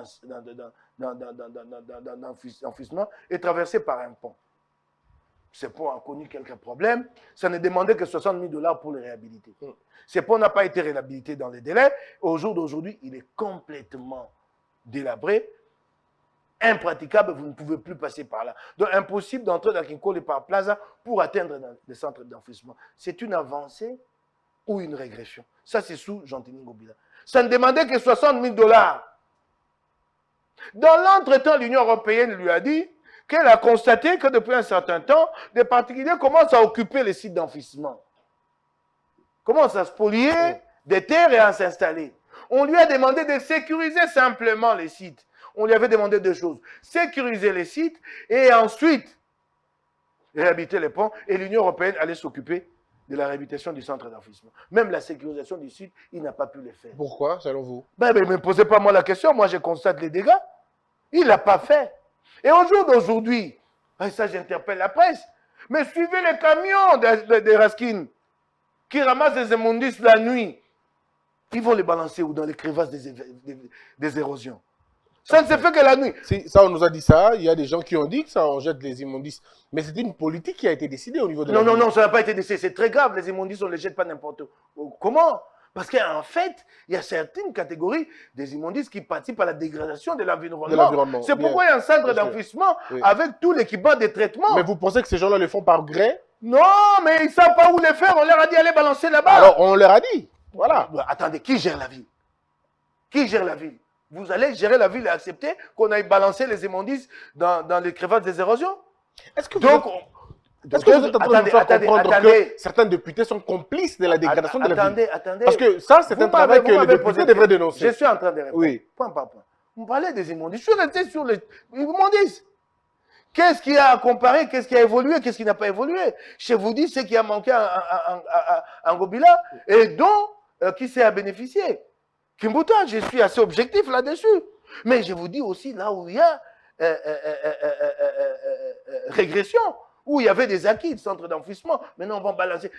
d'enfouissement est traversée par un pont. Ce pont a connu quelques problèmes. Ça ne demandait que 60 000 $ pour le réhabiliter. Ce pont n'a pas été réhabilité dans les délais. Au jour d'aujourd'hui, il est complètement délabré. impraticable, vous ne pouvez plus passer par là. Donc, impossible d'entrer dans Kinkole et par Plaza pour atteindre les centres d'enfouissement. C'est une avancée ou une régression. Ça, c'est sous Jean-Denis Ngobila. Ça ne demandait que 60 000 $. Dans l'entretemps, l'Union européenne lui a dit qu'elle a constaté que depuis un certain temps, des particuliers commencent à occuper les sites d'enfouissement. Commencent à spolier des terres et à s'installer. On lui a demandé de sécuriser simplement les sites. On lui avait demandé deux choses. Sécuriser les sites et ensuite réhabiliter les ponts. Et l'Union européenne allait s'occuper de la réhabilitation du centre d'enfouissement. Même la sécurisation du site, il n'a pas pu le faire. Pourquoi, selon vous? Mais ne me posez pas moi la question. Moi, je constate les dégâts. Il ne l'a pas fait. Et au jour d'aujourd'hui, ça j'interpelle la presse, mais suivez les camions des Raskin qui ramassent des immondices la nuit. Ils vont les balancer où? Dans les crevasses des érosions. Ça ne se fait que la nuit. Ça, on nous a dit ça. Il y a des gens qui ont dit que ça, on jette les immondices. Mais c'est une politique qui a été décidée au niveau de la ville. Non, ça n'a pas été décidé. C'est très grave. Les immondices, on ne les jette pas n'importe où. Comment? Parce qu'en fait, il y a certaines catégories des immondices qui participent à la dégradation de l'environnement. C'est pourquoi il y a un centre d'enfouissement avec tout l'équipement de traitement. Mais vous pensez que ces gens-là le font par gré? Non, mais ils ne savent pas où les faire. On leur a dit d'aller balancer là-bas. Alors, on leur a dit. Voilà. Attendez, qui gère la ville? Qui gère la ville? Vous allez gérer la ville et accepter qu'on aille balancer les immondices dans les crevasses des érosions? Est-ce que Donc, est-ce que vous êtes en train de nous faire comprendre que certains députés sont complices de la dégradation de la ville? Attendez. Parce que ça, c'est un travail que les députés devraient dénoncer. Je suis en train de répondre. Oui. Point par point. Vous parlez des immondices. Je suis resté sur les immondices. Qu'est-ce qui a comparé? Qu'est-ce qui a évolué? Qu'est-ce qui n'a pas évolué? Je vous dis ce qui a manqué en Ngobila et dont qui s'est à bénéficier. Kimbuta, je suis assez objectif là-dessus. Mais je vous dis aussi là où il y a régression, où il y avait des acquis, des centres d'enfouissement. Maintenant, on va balancer.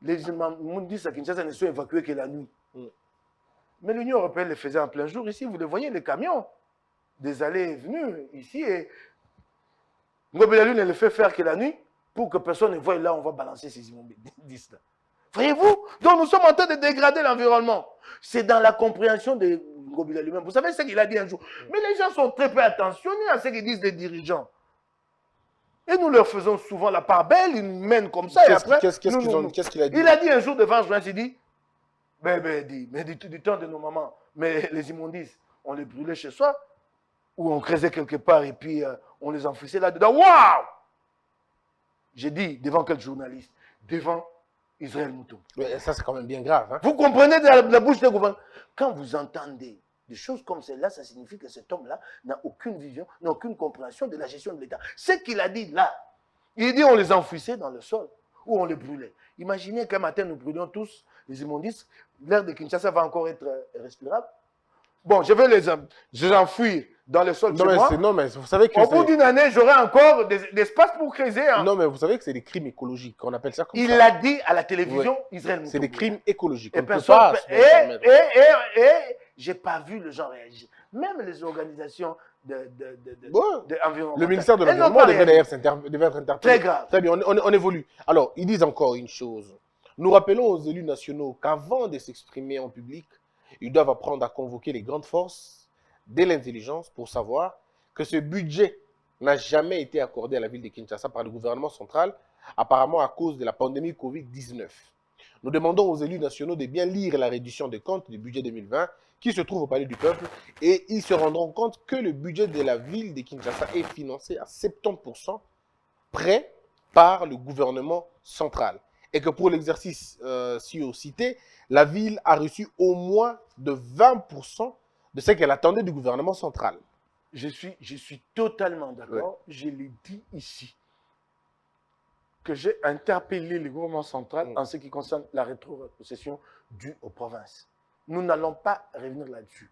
Les immondices à Kinshasa ne sont évacués que la nuit. Mais l'Union européenne les faisait en plein jour. Ici, vous les voyez, les camions, des allées et venues ici. Et Ngobila ne les fait faire que la nuit pour que personne ne voie là, on va balancer ces immondices-là. Voyez-vous? Donc nous sommes en train de dégrader l'environnement. C'est dans la compréhension de Ngobila lui-même. Vous savez ce qu'il a dit un jour. Mais les gens sont très peu attentionnés à ce qu'ils disent les dirigeants. Et nous leur faisons souvent la part belle, ils nous mènent comme ça. Qu'est-ce qu'il a dit? Il a dit un jour devant Joël, il dit, mais du temps de nos mamans, mais les immondices, on les brûlait chez soi, ou on creusait quelque part et puis on les enfouissait là-dedans. Waouh! J'ai dit, devant quel journaliste? Devant Israël Mouton. Mais ça, c'est quand même bien grave. Hein? Vous comprenez de la bouche des gouvernements. Quand vous entendez des choses comme celle-là, ça signifie que cet homme-là n'a aucune vision, n'a aucune compréhension de la gestion de l'État. Ce qu'il a dit là, il dit on les enfouissait dans le sol ou on les brûlait. Imaginez qu'un matin nous brûlions tous les immondices, l'air de Kinshasa va encore être respirable. Bon, je vais les enfouir dans le sol chez moi. Non, mais vous savez que au bout d'une année, j'aurai encore d'espace pour creuser. Hein. Non, mais vous savez que c'est des crimes écologiques. On appelle ça comme ça. Il l'a dit à la télévision, Israël Mouton. C'est des crimes écologiques. Et on personne ne peut pas j'ai pas vu les gens réagir. Même les organisations d'environnement. Le ministère de l'Environnement devrait être interpellé. Très grave. Très bien, on évolue. Alors, ils disent encore une chose. Nous rappelons aux élus nationaux qu'avant de s'exprimer en public, ils doivent apprendre à convoquer les grandes forces de l'intelligence pour savoir que ce budget n'a jamais été accordé à la ville de Kinshasa par le gouvernement central, apparemment à cause de la pandémie Covid-19. Nous demandons aux élus nationaux de bien lire la réduction des comptes du budget 2020 qui se trouve au Palais du Peuple et ils se rendront compte que le budget de la ville de Kinshasa est financé à 70% prêt par le gouvernement central. Et que pour l'exercice ci-cité, la ville a reçu au moins de 20% de ce qu'elle attendait du gouvernement central. Je suis totalement d'accord. Ouais. Je l'ai dit ici. Que j'ai interpellé le gouvernement central en ce qui concerne la rétrocession due aux provinces. Nous n'allons pas revenir là-dessus.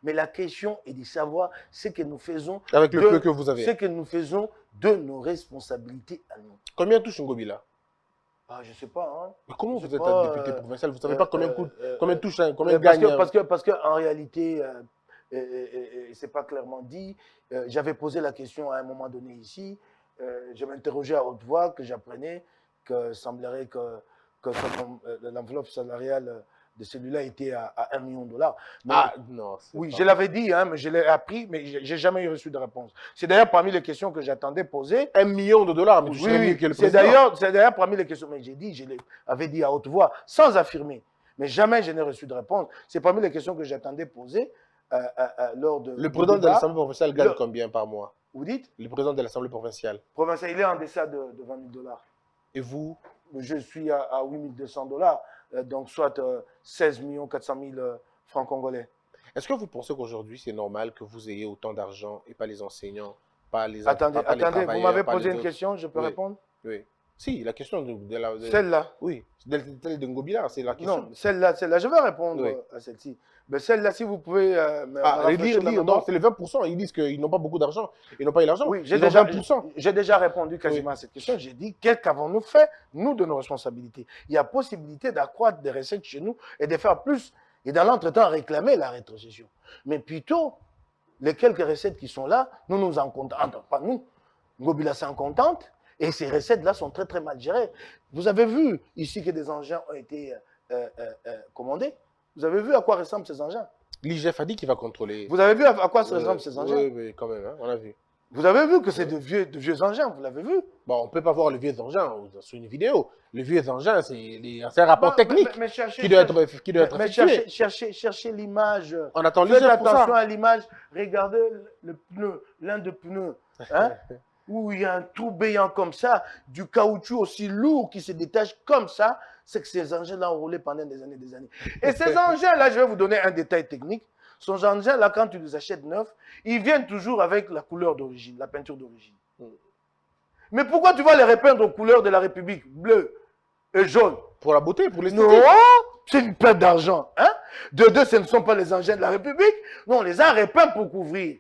Mais la question est de savoir ce que nous faisons. Avec le peu que vous avez. Ce que nous faisons de nos responsabilités à nous. Combien touche Ngobila? Je ne sais pas. Hein. Mais comment vous êtes un député provincial? Vous ne savez pas combien coûte, combien touche, combien gagne? Parce qu'en réalité, ce n'est pas clairement dit. J'avais posé la question à un moment donné ici. Je m'interrogeais à haute voix, que j'apprenais que semblerait que l'enveloppe salariale de celui-là était à 1 million de dollars. Mais- Ah, non. c'est oui, pas- je l'avais dit, hein, mais je l'ai appris, mais j'ai jamais eu reçu de réponse. C'est d'ailleurs parmi les questions que j'attendais poser. 1 million de dollars, mais tu serais mieux que le C'est président. d'ailleurs parmi les questions, mais j'ai dit, je l'avais dit à haute voix, sans affirmer, mais jamais je n'ai reçu de réponse. C'est parmi les questions que j'attendais poser lors de. Le président de débat. l'Assemblée provinciale gagne Le- combien par mois? Vous dites, Le président de l'Assemblée provinciale. provincial, il est en deçà de 20 000 dollars. Et vous? Je suis à 8 200 dollars, donc soit 16 400 000 francs congolais. Est-ce que vous pensez qu'aujourd'hui, c'est normal que vous ayez autant d'argent et pas les enseignants, pas les Attendez, pas les vous travailleurs, m'avez pas posé les une autres? question, je peux Oui. répondre? Oui. Si, la question de Celle-là. Oui, celle de Ngobila, c'est la question. Non, celle-là, je vais répondre Oui. à celle-ci. Mais celle-là, si vous pouvez me Ah, rafraîchir la lire, mémoire. non, c'est les 20%. Ils disent qu'ils n'ont pas beaucoup d'argent. Ils n'ont pas eu l'argent. Oui, Ils ont 20%. j'ai déjà répondu quasiment à cette question. J'ai dit, qu'avons-nous fait, nous, de nos responsabilités? Il y a possibilité d'accroître des recettes chez nous et de faire plus. Et dans l'entretemps, réclamer la rétrocession. Mais plutôt, les quelques recettes qui sont là, nous nous en contentons. Pas nous. Ngobila s'en contente. Et ces recettes-là sont très, très mal gérées. Vous avez vu ici que des engins ont été commandés. Vous avez vu à quoi ressemblent ces engins? L'IGF a dit qu'il va contrôler. Vous avez vu à quoi ressemblent ces engins? Oui, mais quand même, hein, on a vu. Vous avez vu que c'est de vieux engins, vous l'avez vu? Bon, on ne peut pas voir le vieux engin sur une vidéo. Le vieux engin, c'est un rapport technique Mais cherchez, qui doit être effectué. cherchez l'image. On attend Faites l'IGF pour attention ça. à l'image. Regardez le pneu, l'un des pneus, hein, où il y a un trou béant comme ça, du caoutchouc aussi lourd qui se détache comme ça. C'est que ces engins-là ont roulé pendant des années, des années. Et ces engins-là, je vais vous donner un détail technique. Ces engins-là, quand tu les achètes neufs, ils viennent toujours avec la couleur d'origine, la peinture d'origine. Mais pourquoi tu vas les repeindre aux couleurs de la République, bleu et jaune? Pour la beauté, pour Non, l'esthétique. c'est une perte d'argent. Hein? De deux, ce ne sont pas les engins de la République. Non, on les a repeints pour couvrir.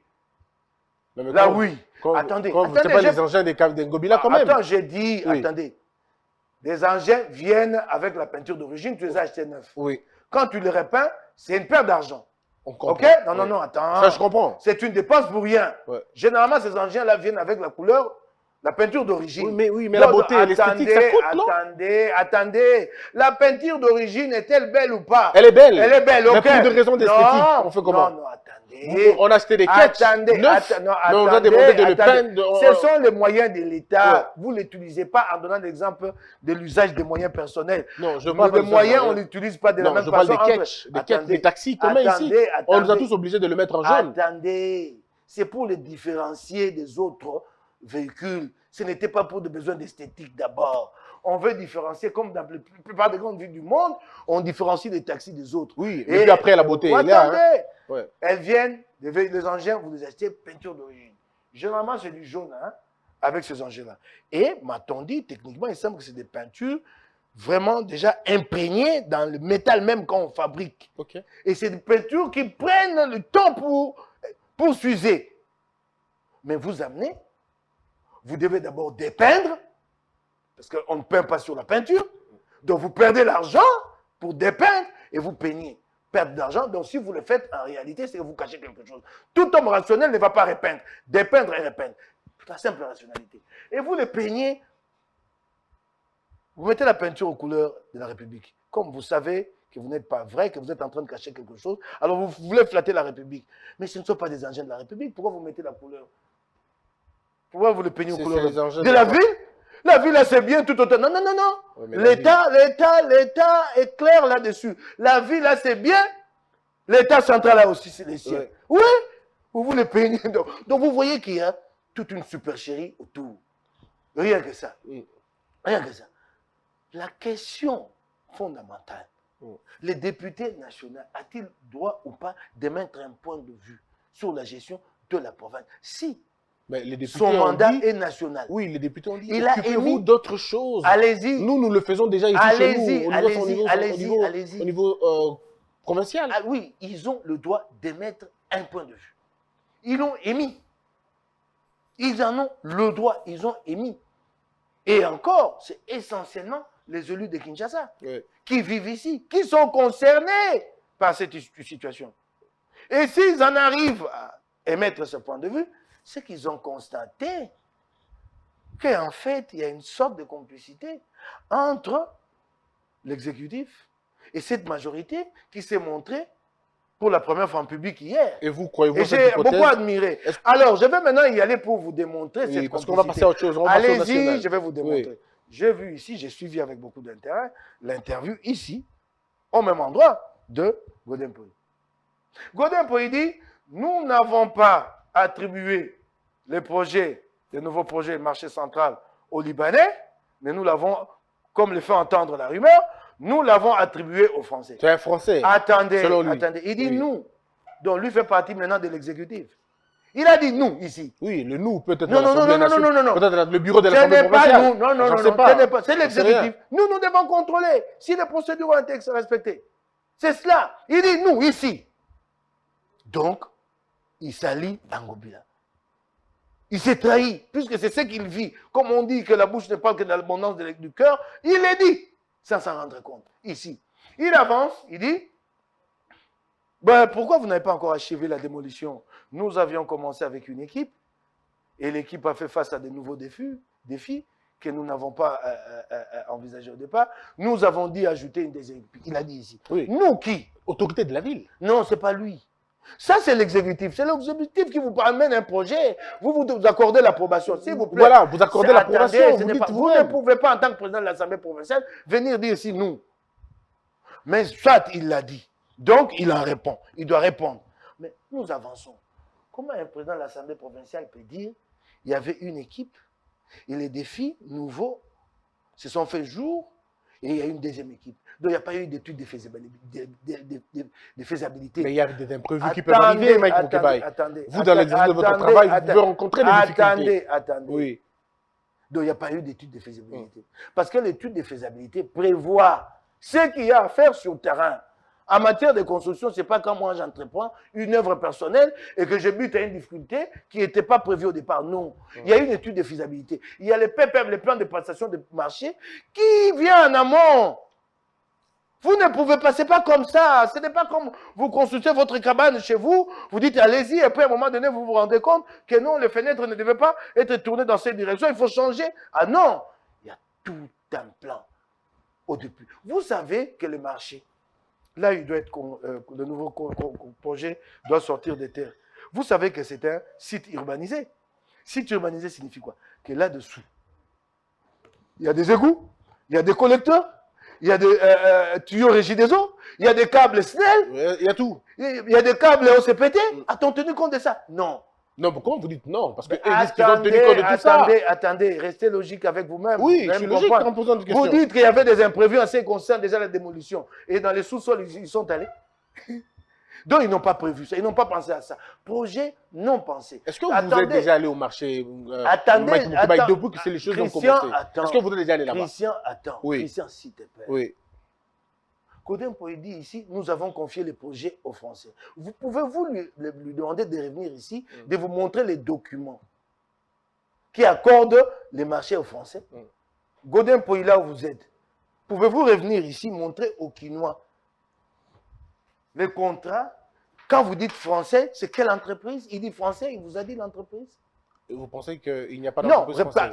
Non, mais Là, quand- oui. quand- Attendez, quand- attendez, c'est pas j'ai- les engins des Ngobila quand même. Attends, j'ai dit, Oui. attendez. Des engins viennent avec la peinture d'origine, tu les as achetés neufs. Oui, Quand tu les repeins, c'est une perte d'argent. on comprend. Ok? Non, non, Oui. non, attends. Ça, je comprends. C'est une dépense pour rien. Ouais. Généralement, ces engins-là viennent avec la couleur, la peinture d'origine. Oui, mais la Donc, beauté et l'esthétique, ça coûte, non? Attendez. La peinture d'origine est-elle belle ou pas? Elle est belle. Elle est belle, ok. Mais pour des raisons d'esthétique, Non, on fait comment? Non, attendez. On a acheté des quêtes Attendez, neufs, non, mais on a attendez, demandé de le attendez. peindre. Ce sont les moyens de l'État. Vous ne l'utilisez pas en donnant l'exemple de l'usage des moyens personnels. Non, je parle Les pas de moyens, ça, on ne l'utilise pas de la Non, même je parle façon. des catchs, des taxis communs ici. On nous a tous obligés de le mettre en jaune. Attendez, c'est pour les différencier des autres véhicules. Ce n'était pas pour des besoins d'esthétique d'abord. On veut différencier, comme dans la plupart des grandes villes du monde, on différencie les taxis des autres. Oui, mais puis après, la beauté, elle est là. Hein. Attendez, Ouais. elles viennent, les engins, vous les achetez peinture d'origine. Généralement, c'est du jaune, hein, avec ces engins-là. Et, m'a-t-on dit, techniquement, il semble que c'est des peintures vraiment déjà imprégnées dans le métal même quand on fabrique. Ok. Et c'est des peintures qui prennent le temps pour s'user. Mais vous amenez, vous devez d'abord dépeindre, parce qu'on ne peint pas sur la peinture. Donc vous perdez l'argent pour dépeindre et vous peignez. Perte d'argent, donc si vous le faites, en réalité, c'est que vous cachez quelque chose. Tout homme rationnel ne va pas repeindre. Dépeindre et repeindre. C'est la simple rationalité. Et vous le peignez, vous mettez la peinture aux couleurs de la République. Comme vous savez que vous n'êtes pas vrai, que vous êtes en train de cacher quelque chose, alors vous voulez flatter la République. Mais ce ne sont pas des engins de la République. Pourquoi vous mettez la couleur? Pourquoi vous le peignez aux C'est couleurs les engins de la ville? La ville, là, c'est bien tout autant. Non, non, non, non. Ouais, mais la L'État est clair là-dessus. La ville, là, c'est bien. L'État central, là aussi, c'est les siens. Ouais. Oui. Vous le peignez. Donc, vous voyez qu'il y a toute une supercherie autour. Rien que ça. Mm. Rien que ça. La question fondamentale, les députés nationaux a-t-il droit ou pas d'émettre un point de vue sur la gestion de la province? Si Mais les députés son ont mandat dit, est national. oui, les députés ont dit, Il a occupez-vous émis- d'autres choses. Allez-y. Nous le faisons déjà ici chez nous, au niveau provincial. Ah oui, ils ont le droit d'émettre un point de vue. Ils l'ont émis. Ils en ont le droit, ils ont émis. Et encore, c'est essentiellement les élus de Kinshasa Ouais. qui vivent ici, qui sont concernés par cette situation. Et s'ils en arrivent à émettre ce point de vue, c'est qu'ils ont constaté qu'en fait, il y a une sorte de complicité entre l'exécutif Et cette majorité qui s'est montrée pour la première fois en public hier. Et vous, croyez-vous Et cette j'ai hypothèse? beaucoup admiré. Alors, je vais maintenant y aller pour vous démontrer Oui, cette parce qu'on va complicité. passer à autre chose. On va passer au Allez-y, national. je vais vous démontrer. Oui. J'ai vu ici, j'ai suivi avec beaucoup d'intérêt l'interview ici, au même endroit, de Godin Poy. Godin Poy dit, nous n'avons pas attribué les projets, les nouveaux projets marché central aux Libanais, mais nous l'avons, comme le fait entendre la rumeur, nous l'avons attribué aux Français. C'est un Français. Attendez, selon lui. attendez. Il dit Oui. nous. Donc lui fait partie maintenant de l'exécutif. Il a dit nous ici. Oui, le nous, peut-être. Non, non, non, non, non, non, non, non. Peut-être le bureau de Ce l'Assemblée n'est pas provinciale. nous. Non, non, J'en non, sais non. pas. Ce n'est pas. C'est J'en sais rien. l'exécutif. Nous, nous devons contrôler si les procédures ont été respectées. C'est cela. Il dit nous ici. Donc, il s'allie à Ngobila. Il s'est trahi, puisque c'est ce qu'il vit. Comme on dit que la bouche ne parle que de l'abondance du cœur, il l'a dit, sans s'en rendre compte, ici. Il avance, il dit, ben, pourquoi vous n'avez pas encore achevé la démolition? Nous avions commencé avec une équipe, et l'équipe a fait face à de nouveaux défis que nous n'avons pas envisagés au départ. Nous avons dit ajouter une deuxième équipe. Il a dit ici. Oui. Nous qui? Autorité de la ville. Non, ce n'est pas lui. Ça, c'est l'exécutif. C'est l'exécutif qui vous amène un projet. Vous accordez l'approbation, s'il vous plaît. Voilà, vous accordez l'approbation. Attendez, vous ne pouvez pas, en tant que président de l'Assemblée provinciale, venir dire ici nous. Mais soit il l'a dit. Donc, il en répond. Il doit répondre. Mais nous avançons. Comment un président de l'Assemblée provinciale peut dire il y avait une équipe et les défis nouveaux se sont faits jour et il y a une deuxième équipe. Donc, il n'y a pas eu d'étude de faisabilité. Mais il y a des imprévus qui peuvent arriver, Mike Mokebaï. Vous, dans l'exercice de votre travail, vous pouvez rencontrer des difficultés. Attendez. Oui. Donc, il n'y a pas eu d'étude de faisabilité. Parce que l'étude de faisabilité prévoit ce qu'il y a à faire sur le terrain. En matière de construction, ce n'est pas quand moi j'entreprends une œuvre personnelle et que je bute à une difficulté qui n'était pas prévue au départ. Non. Il y a une étude de faisabilité. Il y a les PPM, les plans de prestation de marché, qui vient en amont. Vous ne pouvez pas, c'est pas comme ça. Ce n'est pas comme vous construisez votre cabane chez vous, vous dites allez-y, et puis à un moment donné, vous vous rendez compte que non, les fenêtres ne devaient pas être tournées dans cette direction, il faut changer. Ah non, il y a tout un plan au début. Vous savez que le marché, là, il doit être, le nouveau projet doit sortir des terres. Vous savez que c'est un site urbanisé. Site urbanisé signifie quoi? Que là-dessous, il y a des égouts, il y a des collecteurs, il y a des tuyaux régis des eaux, il y a des câbles SNEL, Il y a tout. il y a des câbles OCPT. A-t-on tenu compte de ça? Non. Non, pourquoi vous dites non? Parce qu'ils disent qu'ils ont tenu compte de tout ça. Attendez, restez logique avec vous-même. Oui, Vous je suis allez me logique comprendre. en posant des questions. Vous dites qu'il y avait des imprévus en ce qui concerne déjà la démolition. Et dans les sous-sols, ils sont allés. Donc, ils n'ont pas prévu ça. Ils n'ont pas pensé à ça. Projet non pensé. Est-ce que vous êtes déjà allé au marché Attendez, Mike Mokebaï, attends. depuis que les choses ont Christian, commencé? attends. Est-ce que vous êtes déjà allé là-bas? Christian, attends. Oui. Christian, s'il te plaît. Oui. Godin Poy dit ici, nous avons confié les projets aux Français. Vous pouvez-vous lui demander de revenir ici, de vous montrer les documents qui accordent les marchés aux Français? Godin Poy, là où vous êtes, pouvez-vous revenir ici, montrer aux Quinois les contrats? Quand vous dites français, c'est quelle entreprise? Il dit français, il vous a dit l'entreprise? Et vous pensez qu'il n'y a pas Non, d'entreprise française?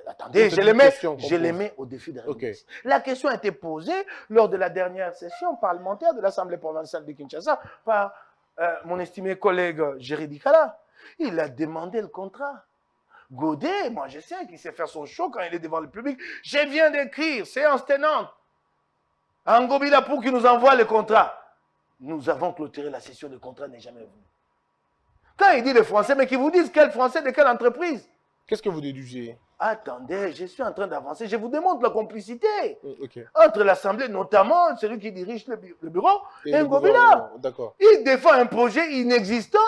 attendez, C'est je une les mets, question qu'on je les pose. mets au défi de réponse. Ok. La question a été posée lors de la dernière session parlementaire de l'Assemblée provinciale de Kinshasa par mon estimé collègue Géry Dikala. Il a demandé le contrat. Godet, moi je sais qu'il sait faire son show quand il est devant le public. Je viens d'écrire, séance tenante, à Ngobila pour qu'il nous envoie le contrat. Nous avons clôturé la session, le contrat n'est jamais venu. Quand il dit les Français, mais qu'ils vous disent quel Français de quelle entreprise? Qu'est-ce que vous déduisez? Attendez, je suis en train d'avancer. Je vous démontre la complicité Ok. entre l'Assemblée, notamment celui qui dirige le bureau, et le Ngobila. gouvernement, d'accord. Il défend un projet inexistant.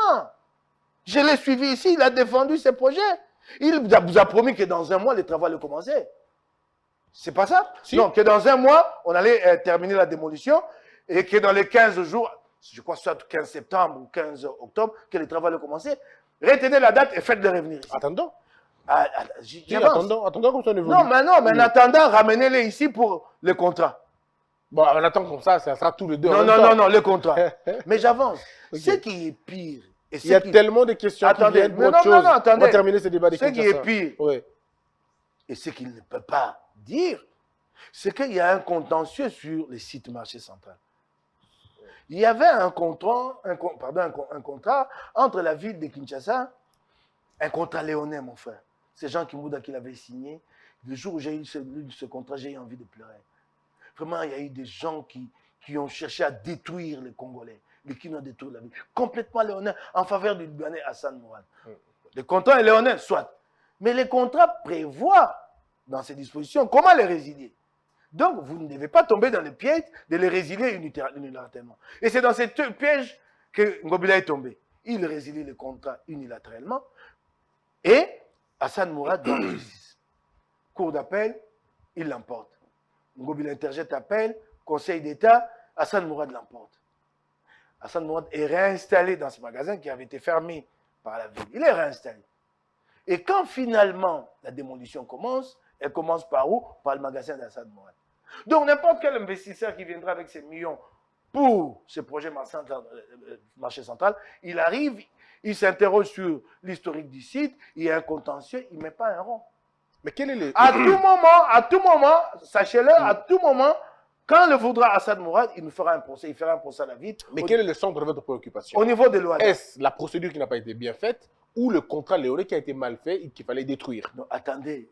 Je l'ai suivi ici, il a défendu ce projet. Il vous a promis que dans un mois, les travaux allaient commencer. C'est pas ça? Si. Non, que dans un mois, on allait terminer la démolition et que dans les 15 jours, je crois soit 15 septembre ou 15 octobre, que les travaux allaient commencer. Retenez la date et faites-le revenir ici. Attendons. J'avance. Attendons comme ça on évolue. Non, mais en attendant, ramenez-les ici pour le contrat. Bon, on attend comme ça sera tous les deux. Non, en même temps. non, le contrat. Mais j'avance. Ok. Ce qui est pire, et Il y a ce qui, tellement de questions qui Attendez, viennent pour mais autre non, chose. non, attendez. On va terminer ce débat de ce qui Kinshasa. est pire, Oui. et ce qu'il ne peut pas dire, c'est qu'il y a un contentieux sur les sites marché central. Il y avait un contrat entre la ville de Kinshasa, un contrat léonais, mon frère. C'est Jean Kimouda qui l'avait signé. Le jour où j'ai eu ce contrat, j'ai eu envie de pleurer. Vraiment, il y a eu des gens qui ont cherché à détruire les Congolais, mais qui ont détruit la ville. Complètement léonais, en faveur du Libanais Hassan Mourad. Le contrat est léonais, soit. Mais les contrats prévoient, dans ces dispositions, comment les résilier. Donc, vous ne devez pas tomber dans le piège de les résilier unilatéralement. Et c'est dans ce piège que Ngobila est tombé. Il résilie le contrat unilatéralement et Hassan Mourad va en justice. Cour d'appel, il l'emporte. Ngobila interjette appel, Conseil d'État, Hassan Mourad l'emporte. Hassan Mourad est réinstallé dans ce magasin qui avait été fermé par la ville. Il est réinstallé. Et quand finalement la démolition commence, elle commence par où? Par le magasin d'Hassan Mourad. Donc n'importe quel investisseur qui viendra avec ses millions pour ce projet marché central, il arrive, il s'interroge sur l'historique du site, il y a un contentieux, il ne met pas un rond. Mais quel est le... À tout moment, sachez-le, à tout moment, quand le voudra Hassan Mourad, il nous fera un procès, il fera un procès à la ville. Mais quel est le centre de votre préoccupation? Au niveau des lois. Est-ce la procédure qui n'a pas été bien faite ou le contrat léonais qui a été mal fait et qu'il fallait détruire? Non, attendez.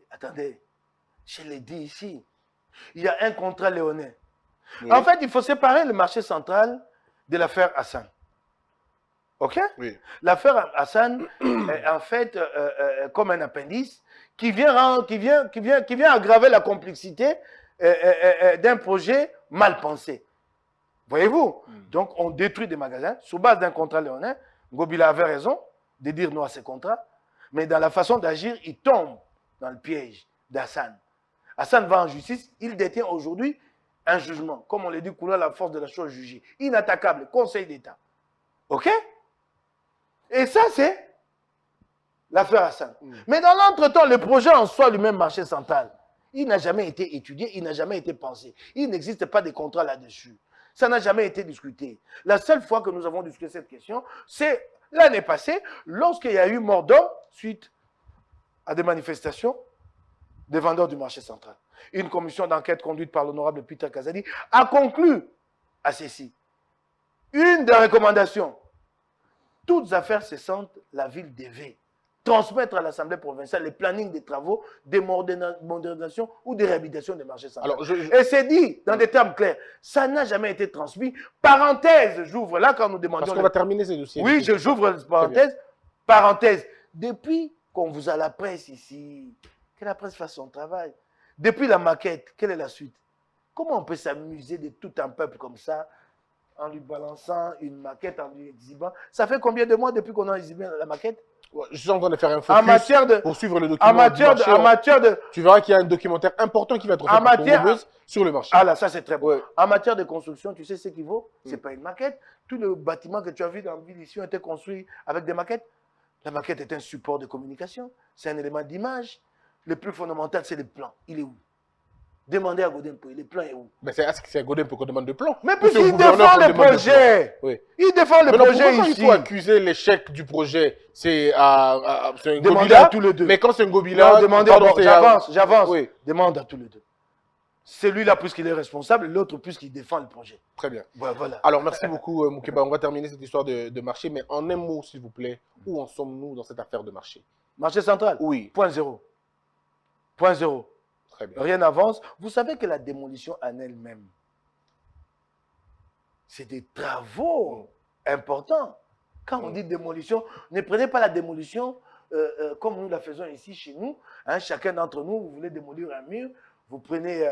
Je l'ai dit ici. Il y a un contrat léonais. Oui. En fait, il faut séparer le marché central de l'affaire Hassan. OK? Oui. L'affaire Hassan est en fait comme un appendice qui vient aggraver la complexité d'un projet mal pensé. Voyez-vous? Donc, on détruit des magasins sur base d'un contrat léonais. Ngobila avait raison de dire non à ces contrats, mais dans la façon d'agir, il tombe dans le piège d'Hassan. Hassan va en justice, il détient aujourd'hui un jugement, comme on l'a dit, coulant la force de la chose jugée, inattaquable, Conseil d'État. OK? Et ça, c'est l'affaire Hassan. Mais dans l'entretemps, le projet en soi, lui-même, marché central, il n'a jamais été étudié, il n'a jamais été pensé. Il n'existe pas de contrat là-dessus. Ça n'a jamais été discuté. La seule fois que nous avons discuté cette question, c'est l'année passée, lorsqu'il y a eu mort d'homme suite à des manifestations des vendeurs du marché central. Une commission d'enquête conduite par l'honorable Peter Kazadi a conclu à ceci. Une des recommandations, toutes affaires cessantes, la ville devait transmettre à l'Assemblée provinciale les plannings des travaux, des modernisations ou des réhabilitations des marchés centraux. Et c'est dit dans des termes clairs. Ça n'a jamais été transmis. Parenthèse, j'ouvre là quand nous demandions... Parce qu'on va terminer ces dossiers. Oui, j'ouvre parenthèse. Parenthèse. Depuis qu'on vous a la presse ici, que la presse fasse son travail. Depuis la maquette, quelle est la suite? Comment on peut s'amuser de tout un peuple comme ça en lui balançant une maquette, en lui exhibant? Ça fait combien de mois depuis qu'on a exhibé la maquette? Je suis en train de faire un focus pour suivre le document. Tu verras qu'il y a un documentaire important qui va être fait sur le marché. Ah là, ça c'est très bon. Ouais. En matière de construction, tu sais ce qu'il vaut? C'est pas une maquette. Tous les bâtiments que tu as vus dans la ville ici ont été construits avec des maquettes. La maquette est un support de communication. C'est un élément d'image. Le plus fondamental, c'est le plan. Il est où? Demandez à Godin Poué, le plan est où? Mais c'est à Godin Poué qu'on demande le plan. Mais puisqu'il défend le projet. Oui. Il défend le projet ici. Il faut accuser l'échec du projet. C'est un Demandez à tous les deux. Mais quand c'est un Ngobila... Demandez, j'avance. Oui. Demande à tous les deux. Celui-là, puisqu'il est responsable, l'autre, puisqu'il défend le projet. Très bien. Ouais, voilà. Alors, merci beaucoup, Moukeba. On va terminer cette histoire de marché, mais en un mot, s'il vous plaît, où en sommes-nous dans cette affaire de marché? Marché central? Oui. Point zéro. Point zéro. Très bien. Rien n'avance. Vous savez que la démolition en elle-même, c'est des travaux importants. Quand on dit démolition, ne prenez pas la démolition comme nous la faisons ici chez nous. Hein, chacun d'entre nous, vous voulez démolir un mur, vous prenez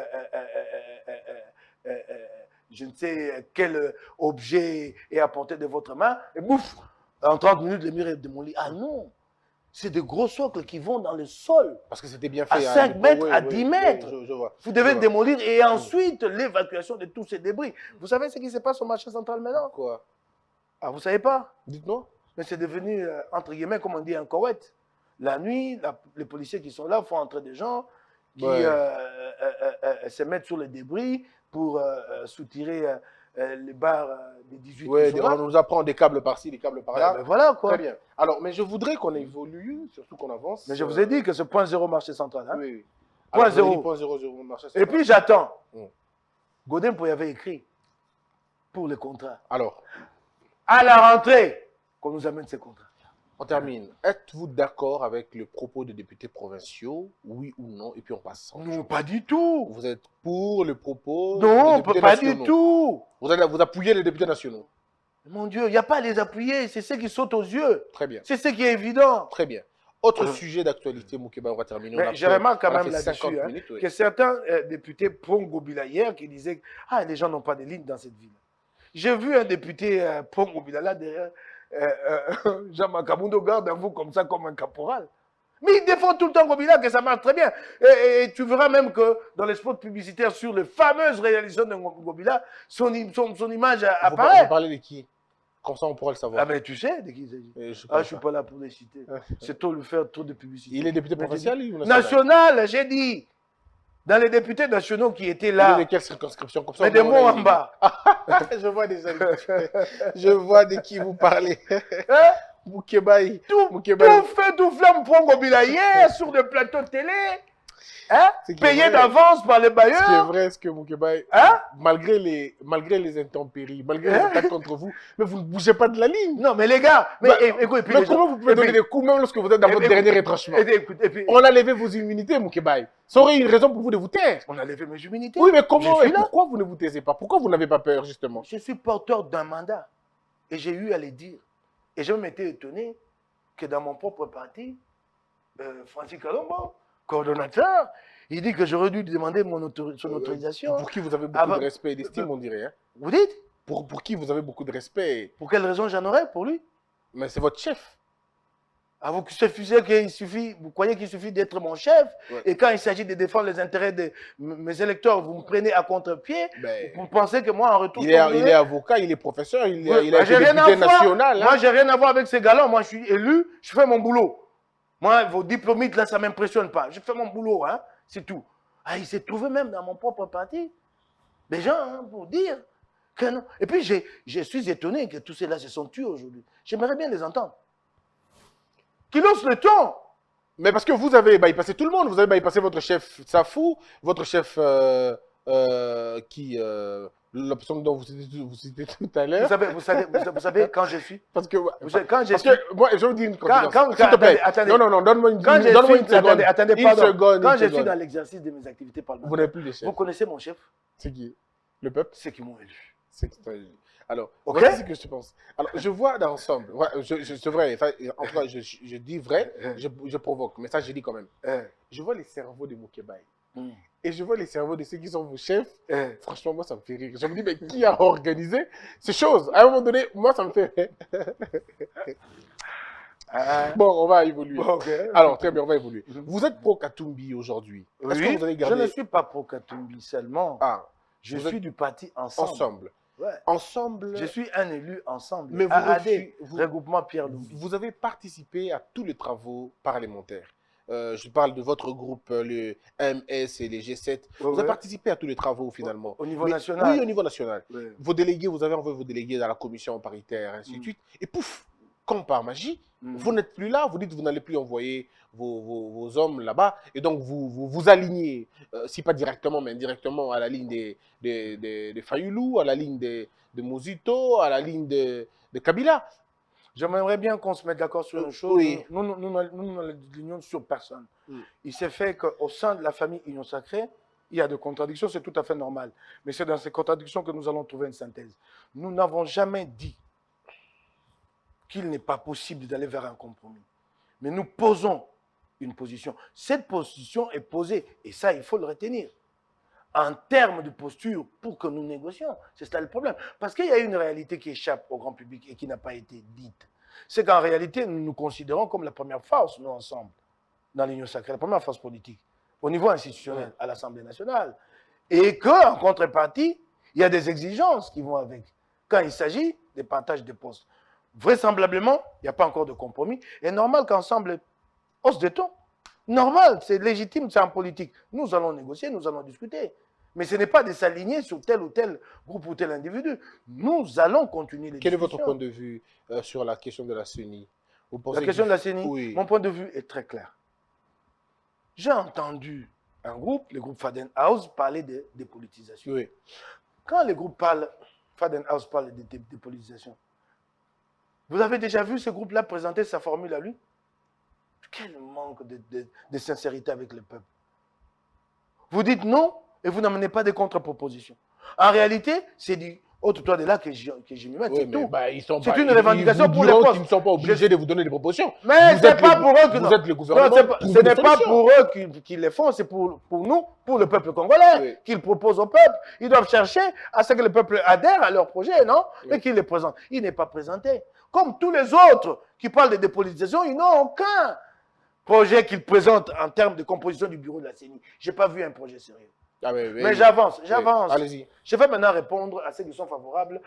je ne sais quel objet est à portée de votre main, et bouf, en 30 minutes, le mur est démoli. Ah non! C'est des gros socles qui vont dans le sol. Parce que c'était bien fait. À 5 mètres, à 10 mètres. Je vois. Vous devez démolir et ensuite l'évacuation de tous ces débris. Vous savez ce qui se passe au marché central maintenant? Quoi? Ah, vous ne savez pas? Dites-moi. Mais c'est devenu, entre guillemets, comme on dit, un Koweït. La nuit, les policiers qui sont là font entrer des gens qui se mettent sur les débris pour soutirer les barres des 18 on nous apprend des câbles par-ci, des câbles par-là. Voilà quoi. Très bien. Alors, mais je voudrais qu'on évolue, surtout qu'on avance. Mais je vous ai dit que ce point zéro marché central. Hein? Oui. Point Alors, vous avez dit zéro. point 0,0, marché, c'est Et pas- puis j'attends. Mm. Godin y avait écrit pour les contrats. Alors, À la rentrée, qu'on nous amène ces contrats. on termine. Êtes-vous d'accord avec le propos des députés provinciaux, oui ou non? Et puis on passe. Non, pas du tout. Vous êtes pour le propos Non, des députés pas du nationaux. tout. Vous appuyez les députés nationaux. Mon Dieu, il n'y a pas à les appuyer. C'est ce qui saute aux yeux. Très bien. C'est ce qui est évident. Très bien. Autre sujet d'actualité, Moukeba, on va terminer. Mais je remarque quand on a même fait 50 là-dessus minutes, oui. que certains députés pro-Ngobila hier qui disaient ah, les gens n'ont pas de ligne dans cette ville. J'ai vu un député pro-Ngobila là derrière, Jean Makabundo garde un vous comme ça, comme un caporal. Mais il défend tout le temps Ngobila, que ça marche très bien. Et tu verras même que dans les spots publicitaires sur les fameuses réalisations de Ngobila, son image apparaît. Vous parlez de qui? Comme ça, on pourra le savoir. Ah, mais tu sais de qui il s'agit. Je Ah, connais je suis pas. pas là pour les citer. C'est trop lui faire trop de publicité. Il est député Mais provincial j'ai dit- ou national? National, j'ai dit. Dans les députés nationaux qui étaient là. Il est de quelle circonscription? Comme ça, Mais on des va mots voir en les- bas. Je vois déjà. Je vois de qui vous parlez. Hein? Moukebaï. Tout Moukebaï. fait, tout flamme pour Ngobila hier sur des plateaux de télé. Hein? Ce qui est Payé vrai. d'avance par les Ce qui est bailleurs. vrai, c'est que Moukebaï, Hein? malgré les intempéries, malgré les attaques contre vous, mais vous ne bougez pas de la ligne. Non, mais les gars, mais Bah, écoute, et puis Mais les gens- comment vous pouvez et donner puis- des coups même lorsque vous êtes dans et- votre et- dernier retranchement? et puis, On a levé vos immunités, Moukebaï. Ça aurait une raison pour vous de vous taire. on a levé mes humanités. Oui, mais comment Je suis et là. pourquoi vous ne vous taisez pas? Pourquoi vous n'avez pas peur, justement? Je suis porteur d'un mandat. Et j'ai eu à le dire. Et je m'étais étonné que dans mon propre parti, Francis Kalombo, coordonnateur, il dit que j'aurais dû demander son autorisation. Pour qui vous avez beaucoup Ah bah, de respect et d'estime, on dirait. Hein? Vous dites? Pour qui vous avez beaucoup de respect. Pour quelle raison j'en aurais pour lui? Mais c'est votre chef. Ah, vous croyez qu'il suffit d'être mon chef, Ouais. et quand il s'agit de défendre les intérêts de mes électeurs, vous me prenez à contre-pied, Ben, vous pensez que moi, en retour, il est avocat, il est professeur, il a j'ai été rien à député voir. national. Moi, Hein? j'ai rien à voir avec ces gars-là. Moi, je suis élu, je fais mon boulot. Moi, vos diplomites, là, ça ne m'impressionne pas. Je fais mon boulot, hein, c'est tout. Ah, il s'est trouvé même dans mon propre parti des gens, hein, pour dire que non. Et puis, je suis étonné que tous ceux-là se sont tués aujourd'hui. J'aimerais bien les entendre. Qu'ils osent le ton. Mais parce que vous avez bypassé tout le monde. Vous avez bypassé votre chef Safou, votre chef l'option dont vous citez tout à l'heure. Vous savez, quand je suis. Parce que, Quand je parce suis. que moi, je vous dis une confidence. Quand- S'il te plaît. attendez. Non, donne-moi une, Quand je donne-moi suis, une seconde. attendez, Une pardon. seconde, Quand une je suis seconde. dans l'exercice de mes activités Vous parlementaires, n'avez plus de chef. vous connaissez mon chef, C'est qui? Le peuple? ceux qui m'ont élu. C'est extraordinaire. Alors, Ok. voici ce que je pense. Alors, je vois d'ensemble, ouais, c'est vrai, enfin, en tout cas, je dis vrai, je provoque, mais ça, je dis quand même. Je vois les cerveaux de Moukebaï. Et je vois les cerveaux de ceux qui sont vos chefs. Franchement, moi, ça me fait rire. Je me dis, mais qui a organisé ces choses? À un moment donné, moi, ça me fait rire. Bon, on va évoluer. Bon, ok. Alors, très bien, on va évoluer. Vous êtes pro-Katumbi aujourd'hui. Est-ce que Oui, vous allez je garder... ne suis pas pro-Katumbi seulement. Ah, Je vous suis êtes- du parti Ensemble. ensemble. Ouais. Ensemble, Je suis un élu Ensemble. Mais vous AAD, vous- regroupement Pierre Lumbi. vous avez participé à tous les travaux parlementaires. Je parle de votre groupe, le MS et les G7. Vous avez participé à tous les travaux finalement. Au niveau Mais- national. Oui, au niveau national. Ouais. Vos délégués, vous avez envoyé vos délégués dans la commission paritaire, ainsi de suite. Et pouf, comme par magie, vous n'êtes plus là. Vous dites que vous n'allez plus envoyer vos hommes là-bas. Et donc, vous alignez, si pas directement, mais indirectement, à la ligne des Fayoulou, à la ligne de Mozito, à la ligne de Kabila. J'aimerais bien qu'on se mette d'accord sur une chose. Oui. Nous n'alignons sur personne. Mm. Il s'est fait qu'au sein de la famille Union Sacrée, il y a des contradictions, c'est tout à fait normal. Mais c'est dans ces contradictions que nous allons trouver une synthèse. Nous n'avons jamais dit qu'il n'est pas possible d'aller vers un compromis. Mais nous posons une position. Cette position est posée, et ça, il faut le retenir, en termes de posture pour que nous négocions. C'est ça le problème. Parce qu'il y a une réalité qui échappe au grand public et qui n'a pas été dite. C'est qu'en réalité, nous nous considérons comme la première force, nous ensemble, dans l'Union sacrée, la première force politique, au niveau institutionnel, à l'Assemblée nationale. Et qu'en contrepartie, il y a des exigences qui vont avec. Quand il s'agit des partages de postes. Vraisemblablement, il n'y a pas encore de compromis. Et normal qu'ensemble, hausse de ton. Normal, c'est légitime, c'est en politique. Nous allons négocier, nous allons discuter. Mais ce n'est pas de s'aligner sur tel ou tel groupe ou tel individu. Nous allons continuer les Quel est discussions. votre point de vue sur la question de la CENI? Vous pensez La question que- de la CENI, Oui. mon point de vue est très clair. J'ai entendu un groupe, le groupe Faden House, parlait de dépolitisation. Oui. Quand le groupe Faden House parle de dépolitisation, vous avez déjà vu ce groupe-là présenter sa formule à lui? Quel manque de sincérité avec le peuple. Vous dites non et vous n'amenez pas de contre-propositions. En réalité, c'est du autre toit de là que je m'y mets, Oui, c'est mais tout. bah, C'est une revendication pour les postes. Ils ne sont pas obligés de vous donner des propositions. Mais Vous ce n'est êtes pas le- pour eux que Vous êtes le non, gouvernement. ce n'est pas pour eux qui le font, c'est pour nous, pour le peuple congolais, Oui. qu'ils proposent au peuple. Ils doivent chercher à ce que le peuple adhère à leur projet, non? Oui. Mais qu'ils les présentent. Il n'est pas présenté. Comme tous les autres qui parlent de dépolitisation, ils n'ont aucun projet qu'ils présentent en termes de composition du bureau de la CENI. Je n'ai pas vu un projet sérieux. Ah, oui, oui, Mais oui. j'avance. Oui. Allez-y. Je vais maintenant répondre à ceux qui sont favorables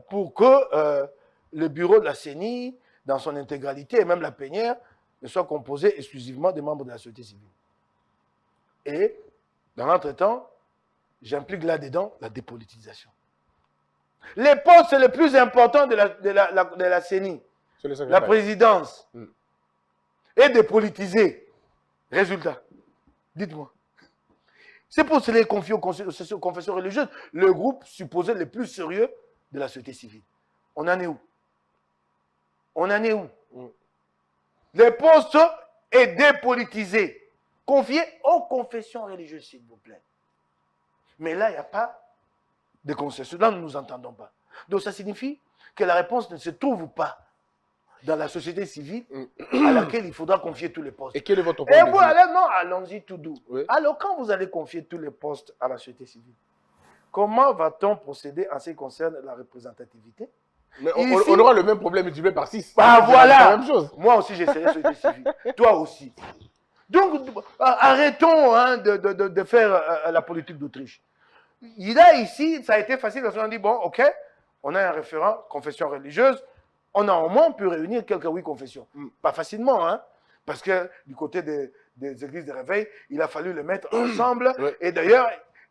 pour que le bureau de la CENI, dans son intégralité, et même la plénière, ne soit composé exclusivement des membres de la société civile. Et, dans l'entretemps, j'implique là-dedans la dépolitisation. Les postes les plus importants de la CENI, C'est le la secrétaire. présidence, Mm. est dépolitisée. Résultat, dites-moi. C'est pour se les confier aux confessions religieuses, le groupe supposé le plus sérieux de la société civile. On en est où? On en est où? Mm. Le poste est dépolitisé. Confié aux confessions religieuses, s'il vous plaît. Mais là, il n'y a pas de consensus. Là, nous ne nous entendons pas. Donc, ça signifie que la réponse ne se trouve pas dans la société civile à laquelle il faudra confier tous les postes. Et quel est votre Et point de vous vue? allez, non, allons-y tout doux. Oui. Alors, quand vous allez confier tous les postes à la société civile, comment va-t-on procéder en ce qui concerne la représentativité? Mais Ici- on aura le même problème multiplié par 6. Bah C'est voilà. la même chose. Moi aussi, j'essaierai société civile. Toi aussi. Donc, arrêtons hein, de faire la politique d'Autriche. Il a ici, ça a été facile, parce qu'on a dit, bon, ok, on a un référent, confession religieuse, on a au moins pu réunir quelques 8 confessions. Pas facilement, hein, parce que du côté des églises de réveil, il a fallu les mettre ensemble, Ouais. et d'ailleurs,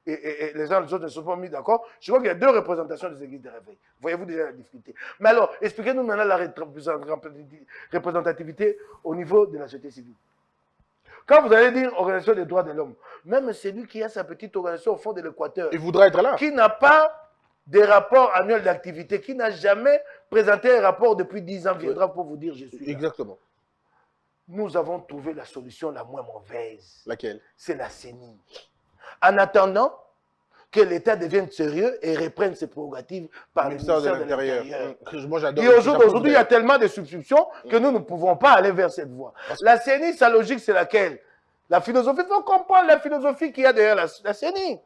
et les uns et les autres ne sont pas mis d'accord. Je crois qu'il y a 2 représentations des églises de réveil. Voyez-vous déjà la difficulté. Mais alors, expliquez-nous maintenant la représentativité au niveau de la société civile. Quand vous allez dire organisation des droits de l'homme, même celui qui a sa petite organisation au fond de l'Équateur, Il voudra être là. qui n'a pas de rapport annuel d'activité, qui n'a jamais présenté un rapport depuis 10 ans, viendra pour vous dire je suis là. Exactement. Nous avons trouvé la solution la moins mauvaise. Laquelle? C'est la CENI. En attendant que l'État devienne sérieux et reprenne ses prérogatives par le ministère de l'Intérieur. Moi, j'adore. Et aujourd'hui, il y a tellement de substitutions que nous ne pouvons pas aller vers cette voie. La CENI, sa logique, c'est laquelle? La philosophie, il faut comprendre la philosophie qu'il y a derrière la CENI.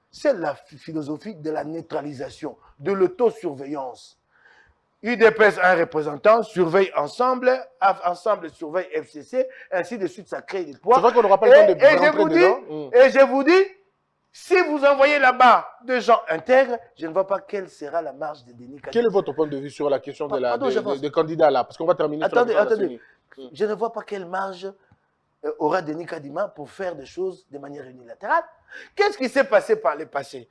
C'est la philosophie de la neutralisation, de l'autosurveillance. UDPS a un représentant, surveille ensemble, ensemble surveille FCC, ainsi de suite, ça crée des poids. C'est vrai qu'on n'aura pas le temps de rentrer dedans. Et je vous dis, si vous envoyez là-bas des gens intègres, je ne vois pas quelle sera la marge de Denis Kadima. Quel est votre point de vue sur la question Pardon, j'avance. des candidats là? Parce qu'on va terminer Attendez, sur la attendez. CENI. Je ne vois pas quelle marge aura Denis Kadima pour faire des choses de manière unilatérale. Qu'est-ce qui s'est passé par le passé?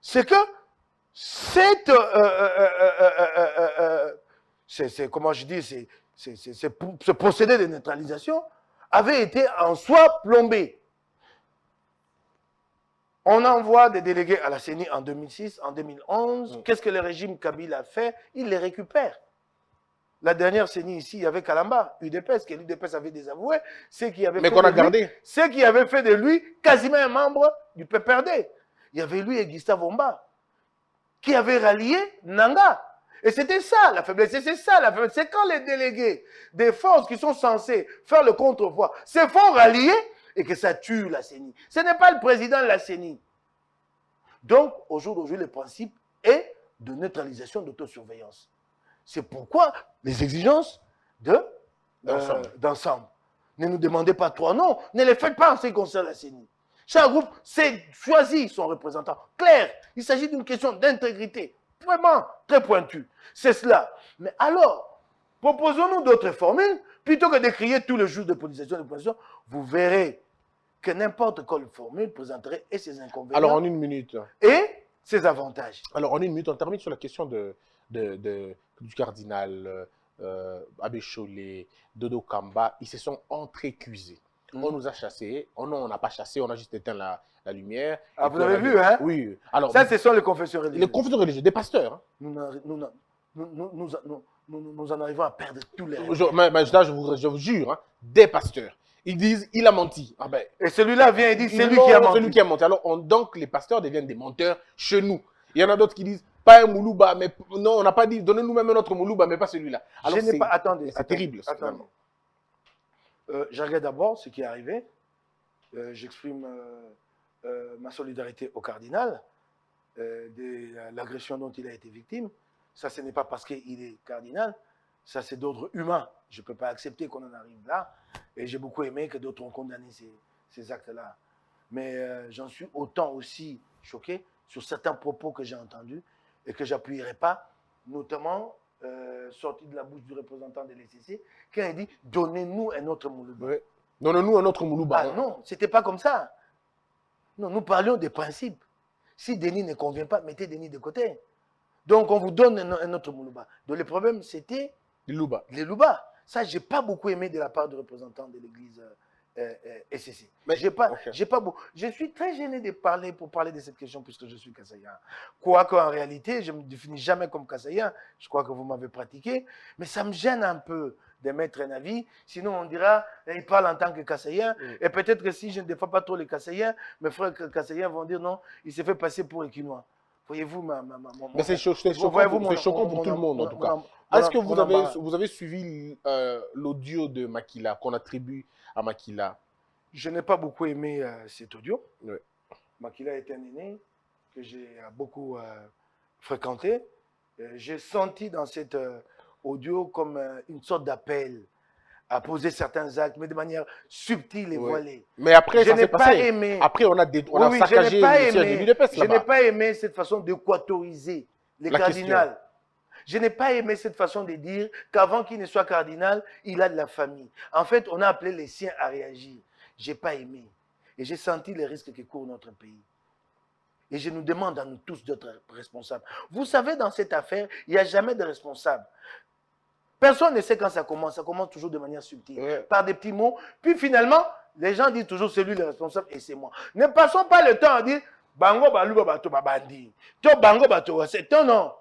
C'est que comment je dis, ce procédé de neutralisation avait été en soi plombé. On envoie des délégués à la CENI en 2006, en 2011. Qu'est-ce que le régime Kabila a fait? Il les récupère. La dernière CENI ici, il y avait Kalamba, UDPS, que l'UDPS avait désavoué, mais qu'on a gardé. Ce qui avait fait de lui quasiment un membre du PPRD. Il y avait lui et Gustave Omba, qui avaient rallié Nanga. Et c'était ça la faiblesse, c'est ça la faiblesse. C'est quand les délégués des forces qui sont censés faire le contre-poids se font rallier et que ça tue la CENI. Ce n'est pas le président de la CENI. Donc, au jour d'aujourd'hui, le principe est de neutralisation d'autosurveillance. C'est pourquoi les exigences d'ensemble. Ne nous demandez pas trois noms, ne les faites pas en ce qui concerne la CENI. Chaque groupe s'est choisi son représentant. Clair, il s'agit d'une question d'intégrité, vraiment très pointue. C'est cela. Mais alors, proposons-nous d'autres formules, plutôt que d'écrire tous les jours de politisation, vous verrez que n'importe quelle formule présenterait et ses inconvénients Alors, en une minute. et ses avantages. Alors, en une minute, on termine sur la question du cardinal Abbé Chollet, Dodo Kamba. Ils se sont entrecusés. On nous a chassés. Oh non, on n'a pas chassé, on a juste éteint la lumière. Ah, Et vous puis on avez a vu, dit- hein? Oui. Alors, Ça, ce sont les confessions religieuses. les conflits religieux, des pasteurs. Hein. Nous en arrivons à perdre tous les... Là, je vous jure, hein, des pasteurs. Ils disent, il a menti. Ah ben, Et celui-là vient et dit, c'est lui non, qui a menti. celui qui a menti. Alors, donc, les pasteurs deviennent des menteurs chez nous. Il y en a d'autres qui disent, pas un Moulouba, mais non, on n'a pas dit, donnez-nous même un autre Moulouba, mais pas celui-là. Alors, Je n'ai pas... Attendez. c'est terrible. Attendez. Je regarde d'abord ce qui est arrivé. J'exprime ma solidarité au cardinal de l'agression dont il a été victime. Ça, ce n'est pas parce qu'il est cardinal. Ça, c'est d'ordre humain. Je ne peux pas accepter qu'on en arrive là. Et j'ai beaucoup aimé que d'autres ont condamné ces actes-là. Mais j'en suis autant aussi choqué sur certains propos que j'ai entendus et que je n'appuierai pas, notamment sortis de la bouche du représentant de l'ECC, quand il dit « Donnez-nous un autre Moulouba ». Ouais. Donnez-nous un autre Moulouba. Ah non, ce n'était pas comme ça. Non, nous parlions des principes. Si Denis ne convient pas, mettez Denis de côté. Donc, on vous donne un autre Moulouba. Donc, le problème, c'était Louba. les Louba. Ça, je n'ai pas beaucoup aimé de la part du représentant de l'église SCC. Mais J'ai pas, ok. j'ai pas beaucoup. Je suis très gêné de parler pour parler de cette question puisque je suis Kassaïen. Quoique, en réalité, je ne me définis jamais comme Kassaïen. Je crois que vous m'avez pratiqué. Mais ça me gêne un peu d'émettre un avis. Sinon, on dira, il parle en tant que Kassaïen. Et peut-être que si je ne défends pas trop les Kassaïens, mes frères Kassaïens vont dire non, il s'est fait passer pour Équinois. Voyez-vous Mais c'est choquant pour tout le monde, en tout cas. Est-ce que vous avez suivi l'audio de Makila, qu'on attribue à Makila? Je n'ai pas beaucoup aimé cet audio. Ouais. Makila est un aîné que j'ai beaucoup fréquenté. J'ai senti dans cet audio comme une sorte d'appel à poser certains actes, mais de manière subtile et voilée. Mais après, Je ça n'ai s'est pas passé. aimé. Après, on a Oui, saccagé le siège de l'UDPS je n'ai là-bas. pas aimé cette façon d'équatoriser les La cardinals. Je n'ai pas aimé cette façon de dire qu'avant qu'il ne soit cardinal, il a de la famille. En fait, on a appelé les siens à réagir. Je n'ai pas aimé. Et j'ai senti les risques que court notre pays. Et je nous demande à nous tous d'être responsables. Vous savez, dans cette affaire, il n'y a jamais de responsable. Personne ne sait quand ça commence toujours de manière subtile, par des petits mots. Puis finalement, les gens disent toujours c'est lui le responsable et c'est moi. Ne passons pas le temps à dire Bango Baluba Bato Babandi. Bango Bato, c'est non.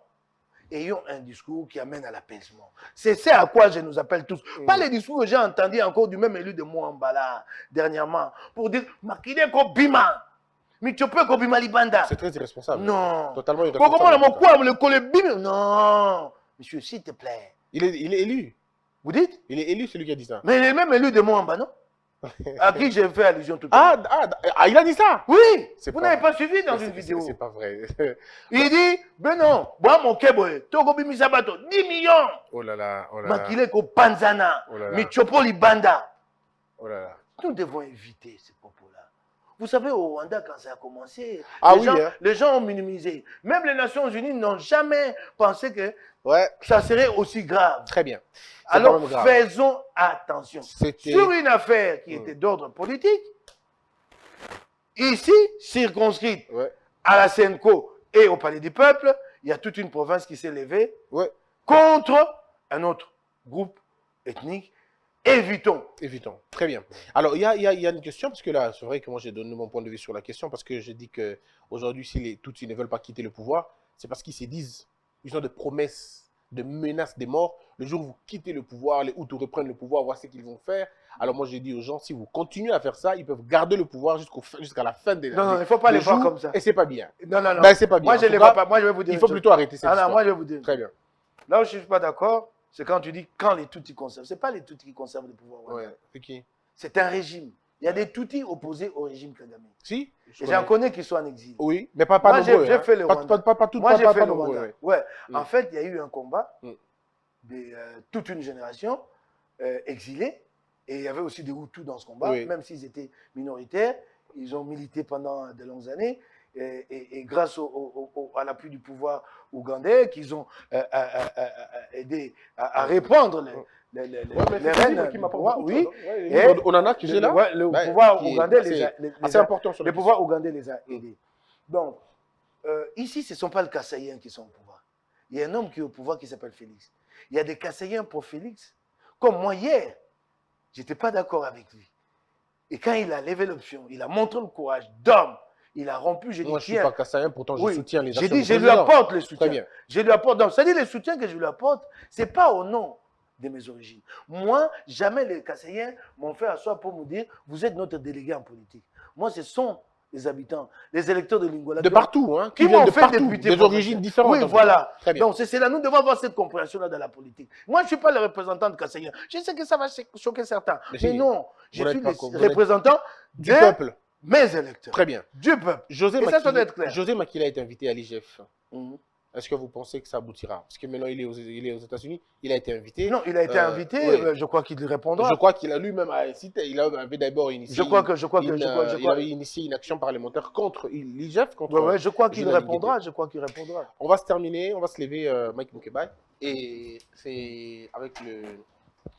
Ayons un discours qui amène à l'apaisement. C'est ça à quoi je nous appelle tous. Pas les discours que j'ai entendus encore du même élu de Mouambala dernièrement pour dire Makide Kobima. Mais tu peux Kobima Libanda. C'est très irresponsable. Non. Totalement Comment irresponsable. le Kolebim? Non. Monsieur, s'il te plaît. Il est élu. Vous dites? Il est élu, celui qui a dit ça. Mais il est même élu de Mouamba, non? À qui j'ai fait allusion tout à l'heure. Il a dit ça? Oui. C'est Vous pas n'avez vrai. pas suivi dans une vidéo. C'est pas vrai. Il dit, ben non, moi mon keboy, Togo Bimisabato, 10 millions. Oh là là, oh là là. Makile ko Panzana, Oh là là. Michopo Libanda. Oh là là. Nous devons éviter ces propos-là. Vous savez, au Rwanda, quand ça a commencé, les gens ont minimisé. Même les Nations Unies n'ont jamais pensé que ça serait aussi grave. Très bien. Alors, faisons attention. C'était- Sur une affaire qui était d'ordre politique, ici, circonscrite à la CENCO et au Palais du Peuple, il y a toute une province qui s'est levée contre un autre groupe ethnique. Évitons. Très bien. Alors, il y a une question, parce que là, c'est vrai que moi, j'ai donné mon point de vue sur la question, parce que j'ai dit qu'aujourd'hui, si les Tutsis ne veulent pas quitter le pouvoir, c'est parce qu'ils se disent, ils ont des promesses, de menaces, des morts. Le jour où vous quittez le pouvoir, les Hutus reprennent le pouvoir, voir ce qu'ils vont faire. Alors moi, j'ai dit aux gens, si vous continuez à faire ça, ils peuvent garder le pouvoir jusqu'à la fin des Non, il ne faut pas les voir comme ça. Et c'est pas bien. Non. Ben, c'est pas bien. Moi, je ne les vois pas. Moi, je vais vous dire. Il faut plutôt arrêter cette histoire. Moi, je vais vous dire. Très bien. Là où je ne suis pas d'accord, c'est quand tu dis quand les Tutsis conservent. Ce n'est pas les Tutsis qui conservent le pouvoir. C'est qui? C'est un régime. Il y a des Tutsis opposés au régime Kagame. Si. Et j'en connais qui sont en exil. Oui, mais pas moi, nombreux. J'ai fait le Rwanda. Moi, j'ai fait le Rwanda. En fait, il y a eu un combat de toute une génération exilée. Et il y avait aussi des Hutus dans ce combat, même s'ils étaient minoritaires. Ils ont milité pendant de longues années. Et grâce à l'appui du pouvoir ougandais, qu'ils ont aidé à répandre les rênes du pouvoir. Oui. On en a qui est là. Le pouvoir ougandais les a le pouvoir ougandais les a aidés. Donc, ici, ce ne sont pas les Kassaïens qui sont au pouvoir. Il y a un homme qui est au pouvoir qui s'appelle Félix. Il y a des Kassaïens pour Félix. Comme moi hier, je n'étais pas d'accord avec lui. Et quand il a levé l'option, il a montré le courage d'homme. Il a rompu, j'ai dit, Moi, je ne suis pas Kassaïen, pourtant je oui, soutiens les j'ai actions dit, du je lui président. apporte le soutien. Très bien. Je lui apporte. Donc, c'est-à-dire, le soutien que je lui apporte, ce n'est pas au nom de mes origines. Moi, jamais les Kassaïens m'ont fait asseoir pour me dire, vous êtes notre délégué en politique. Moi, ce sont les habitants, les électeurs de Lingala. De partout, hein, qui viennent m'ont de fait partout, député des origines différentes. Oui, voilà. Très bien. Donc, c'est là, nous devons avoir cette compréhension-là dans la politique. Moi, je ne suis pas le représentant de Kassaïen. Je sais que ça va choquer certains. Mais non, je suis le représentant du peuple. Mes électeurs. Très bien. Du peuple. José Et ça doit être clair. José Makila est invité à l'IGF. Est-ce que vous pensez que ça aboutira? Parce que maintenant, il est aux États-Unis, il a été invité. Non, il a été invité, oui. Je crois qu'il répondra. Je crois qu'il a lui-même incité, il avait d'abord initié. Il avait initié une action parlementaire contre l'IGF. Oui, je crois qu'il répondra. Je crois qu'il répondra. On va se terminer, on va se lever, Mike Moukebaye. Et c'est avec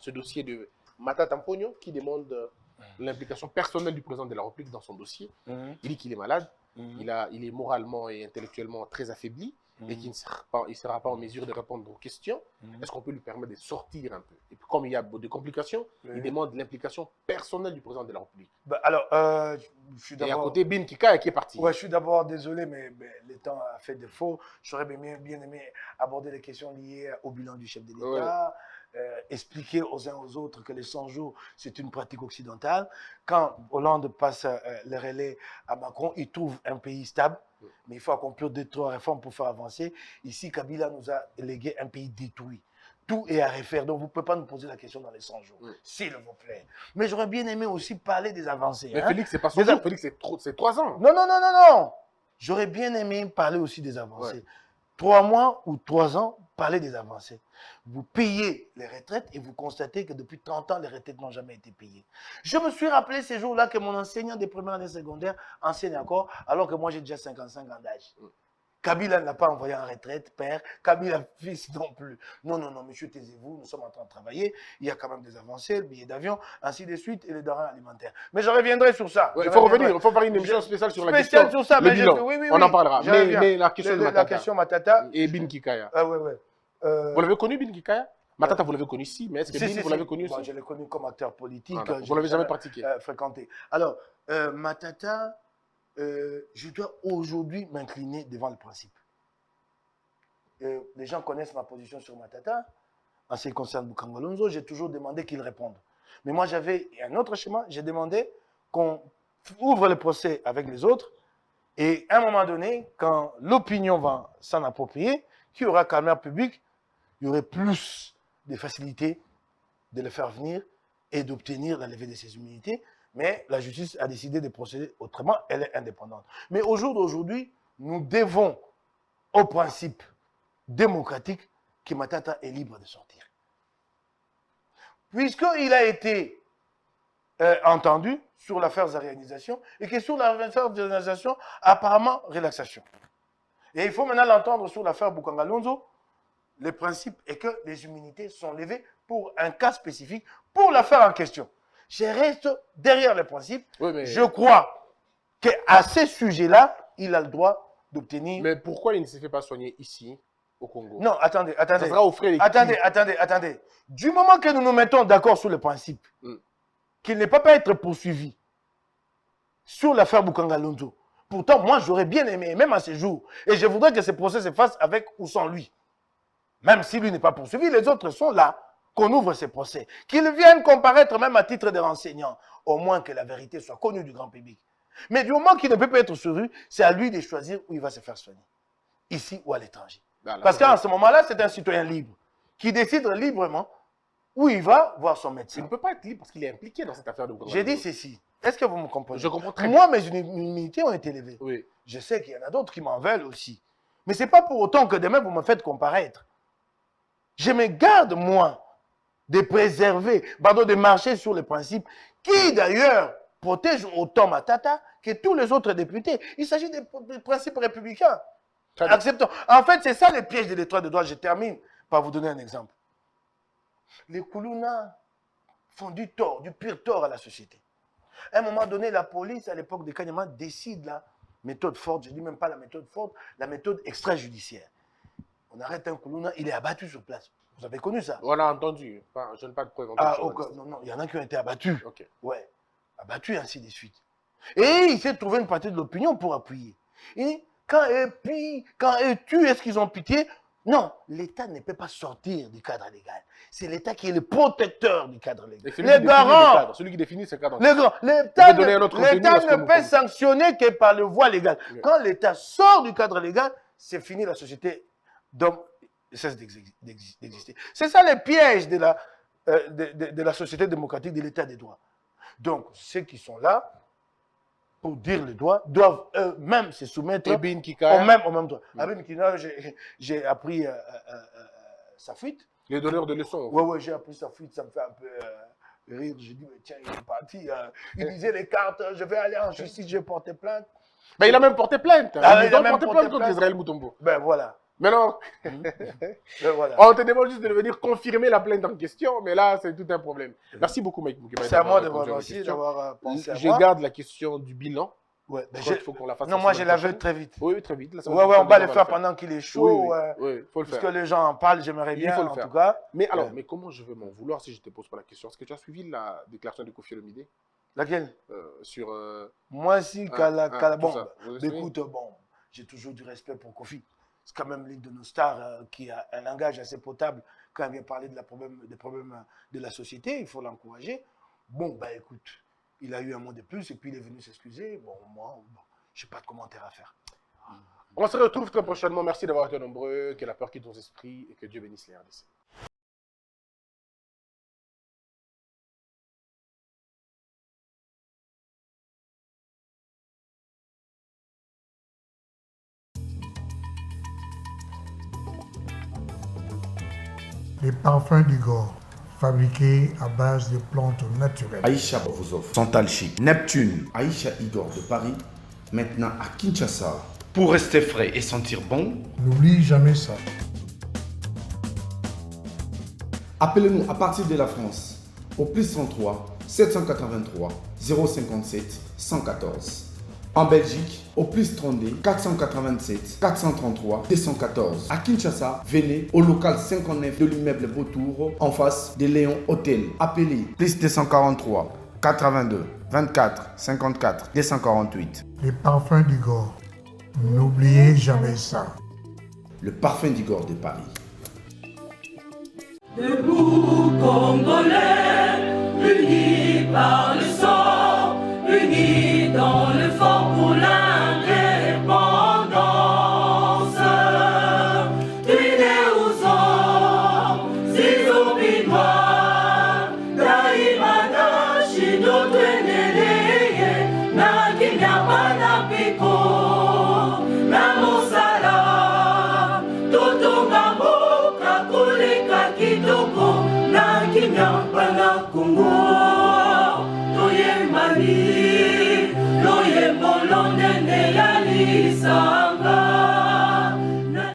ce dossier de Matata Mpogno qui demande l'implication personnelle du président de la République dans son dossier. Il dit qu'il est malade, il est moralement et intellectuellement très affaibli. Et qu'il ne sera pas en mesure de répondre aux questions, est-ce qu'on peut lui permettre de sortir un peu? Et puis comme il y a des complications, il demande l'implication personnelle du président de la République. Bah, alors, je suis d'abord... Et à côté, Bin Kika qui est parti. Ouais, je suis d'abord désolé, mais le temps a fait défaut. J'aurais bien aimé aborder les questions liées au bilan du chef de l'État, expliquer aux uns aux autres que les 100 jours, c'est une pratique occidentale. Quand Hollande passe le relais à Macron, il trouve un pays stable. Mais il faut accomplir 2-3 réformes pour faire avancer. Ici, Kabila nous a légué un pays détruit. Tout est à refaire. Donc, vous ne pouvez pas nous poser la question dans les 100 jours, s'il vous plaît. Mais j'aurais bien aimé aussi parler des avancées. Mais Félix, c'est pas 100 jours. Félix, c'est 3 ans. Non. J'aurais bien aimé parler aussi des avancées. 3 mois ou 3 ans, parler des avancées. Vous payez les retraites et vous constatez que depuis 30 ans, les retraites n'ont jamais été payées. Je me suis rappelé ces jours-là que mon enseignant des premières années secondaires enseigne encore, alors que moi j'ai déjà 55 ans d'âge. Kabila ne l'a pas envoyé en retraite, père. Kabila, fils non plus. Non, monsieur, taisez-vous, nous sommes en train de travailler. Il y a quand même des avancées, le billet d'avion, ainsi de suite, et les denrées alimentaires. Mais je reviendrai sur ça. Il faut revenir, il faut faire une émission spéciale sur la question. Sur ça, le bilan. Oui, on en parlera. Mais la question de Matata. La question Matata. Et Bin Kikaya. Oui. Vous l'avez connu, Bin Kikaya? Matata, vous l'avez connu ici, mais est-ce que Bin, vous l'avez connu aussi? Moi, je l'ai connu comme acteur politique. Vous ne l'avez jamais pratiqué? Fréquenté. Alors, Matata, je dois aujourd'hui m'incliner devant le principe. Les gens connaissent ma position sur Matata. En ce qui concerne Boukanga Lonzo, j'ai toujours demandé qu'il réponde. Mais moi, j'avais un autre schéma. J'ai demandé qu'on ouvre le procès avec les autres. Et à un moment donné, quand l'opinion va s'en approprier, qu'il y aura caméra publique, il y aurait plus de facilité de le faire venir et d'obtenir la levée de ses immunités. Mais la justice a décidé de procéder autrement. Elle est indépendante. Mais au jour d'aujourd'hui, nous devons au principe démocratique que Matata est libre de sortir. Puisqu'il a été entendu sur l'affaire de réalisation et que sur l'affaire de réalisation, apparemment, relaxation. Et il faut maintenant l'entendre sur l'affaire Boukanga Lonzo. Le principe est que les immunités sont levées pour un cas spécifique, pour l'affaire en question. Je reste derrière le principe. Oui, mais... Je crois qu'à ce sujet-là, il a le droit d'obtenir... Mais pourquoi il ne se fait pas soigner ici, au Congo? Non, attendez. Ça sera aux frais Attendez. Du moment que nous nous mettons d'accord sur le principe qu'il ne peut pas être poursuivi sur l'affaire Boukanga Lonzo, pourtant, moi, j'aurais bien aimé, même à ce jour, et je voudrais que ce procès se fasse avec ou sans lui. Même si lui n'est pas poursuivi, les autres sont là, qu'on ouvre ces procès. Qu'ils viennent comparaître même à titre de renseignants, au moins que la vérité soit connue du grand public. Mais du moment qu'il ne peut pas être souri, c'est à lui de choisir où il va se faire soigner, ici ou à l'étranger. Parce qu'en ce moment-là, c'est un citoyen libre, qui décide librement où il va voir son médecin. Il ne peut pas être libre parce qu'il est impliqué dans cette affaire de Boukanga. J'ai dit ceci. Est-ce que vous me comprenez? Je comprends très bien. Moi, mes immunités ont été levées. Oui. Je sais qu'il y en a d'autres qui m'en veulent aussi. Mais ce n'est pas pour autant que demain, vous me faites comparaître. Je me garde, moi, de préserver, de marcher sur le principe qui, d'ailleurs, protège autant Matata que tous les autres députés. Il s'agit des principes républicains. Acceptons. En fait, c'est ça le piège de l'étoile de droit. Je termine par vous donner un exemple. Les Koulouna font du tort, du pire tort à la société. À un moment donné, la police, à l'époque de Kanyama, décide la méthode forte, je ne dis même pas la méthode forte, la méthode extrajudiciaire. On arrête un Koulouna, il est abattu sur place. Vous avez connu ça? On a entendu. Enfin, je n'ai pas de preuve. Non, il y en a qui ont été abattus. Okay. Ouais. abattu, et ainsi de suite. Et il s'est trouvé une partie de l'opinion pour appuyer. Et quand es-tu, est-ce qu'ils ont pitié? Non, l'État ne peut pas sortir du cadre légal. C'est l'État qui est le protecteur du cadre légal. Les garants. Celui qui définit ce cadre. L'État ne peut sanctionner que par le voie légale. Oui. Quand l'État sort du cadre légal, c'est fini, la société cesse d'exister. C'est ça le piège de la société démocratique, de l'État des droits. Donc, ceux qui sont là, pour dire le droit, doivent eux-mêmes se soumettre au même droit. Abin Kina, j'ai appris sa fuite. Les donneurs de leçons. Oui, j'ai appris sa fuite, ça me fait un peu rire. J'ai dit, mais tiens, il est parti. Il disait les cartes, je vais aller en justice, je vais porter plainte. Ben, il a même porté plainte. Il a porté plainte contre Israël Mutombo. Ben voilà. Mais non, voilà. On te demande juste de venir confirmer la plainte en question, mais là, c'est tout un problème. Merci beaucoup, Mike Moukeba. C'est à moi de vous remercier d'avoir pensé à moi. Je garde la question du bilan. Ouais, ben il faut qu'on la fasse. Non, moi, je la veux très vite. Oui, très vite. On va le faire pendant qu'il est chaud. Oui, faut le faire. Parce que les gens en parlent, j'aimerais bien, en tout cas. Mais alors, mais comment je veux m'en vouloir si je ne te pose pas la question? Est-ce que tu as suivi la déclaration de Kofi Olomide? Laquelle? Sur... Moi, si, bon, écoute, bon, j'ai toujours du respect pour Kofi. C'est quand même l'une de nos stars qui a un langage assez potable quand elle vient parler des problèmes de la société. Il faut l'encourager. Bon, bah écoute, il a eu un mot de plus et puis il est venu s'excuser. Bon, moi, je n'ai pas de commentaire à faire. On se retrouve très prochainement. Merci d'avoir été nombreux. Que la peur quitte nos esprits et que Dieu bénisse les RDC. Les parfums d'Igor, fabriqués à base de plantes naturelles. Aïcha vous offre Santal Chic, Neptune, Aïcha Igor de Paris, maintenant à Kinshasa. Pour rester frais et sentir bon, n'oublie jamais ça. Appelez-nous à partir de la France au plus 33 783 057 114. En Belgique, au plus 32 487 433 214. À Kinshasa, venez au local 59 de l'immeuble Beautour, en face de Léon Hôtel. Appelez plus 243 82 24 54 248. Les parfums d'Igor, n'oubliez jamais ça. Le parfum d'Igor de Paris. Debout Congolais, unis par le sang, unis dans le fort pour l'indépendance. Tués aux hommes, si obinois, daimana shido tweneleye, na kinyamana piko, na mosala, totonga mboka koleka kitoko, na kinyamana Kongo, toyembani. Loye bolonde ne ya lisa.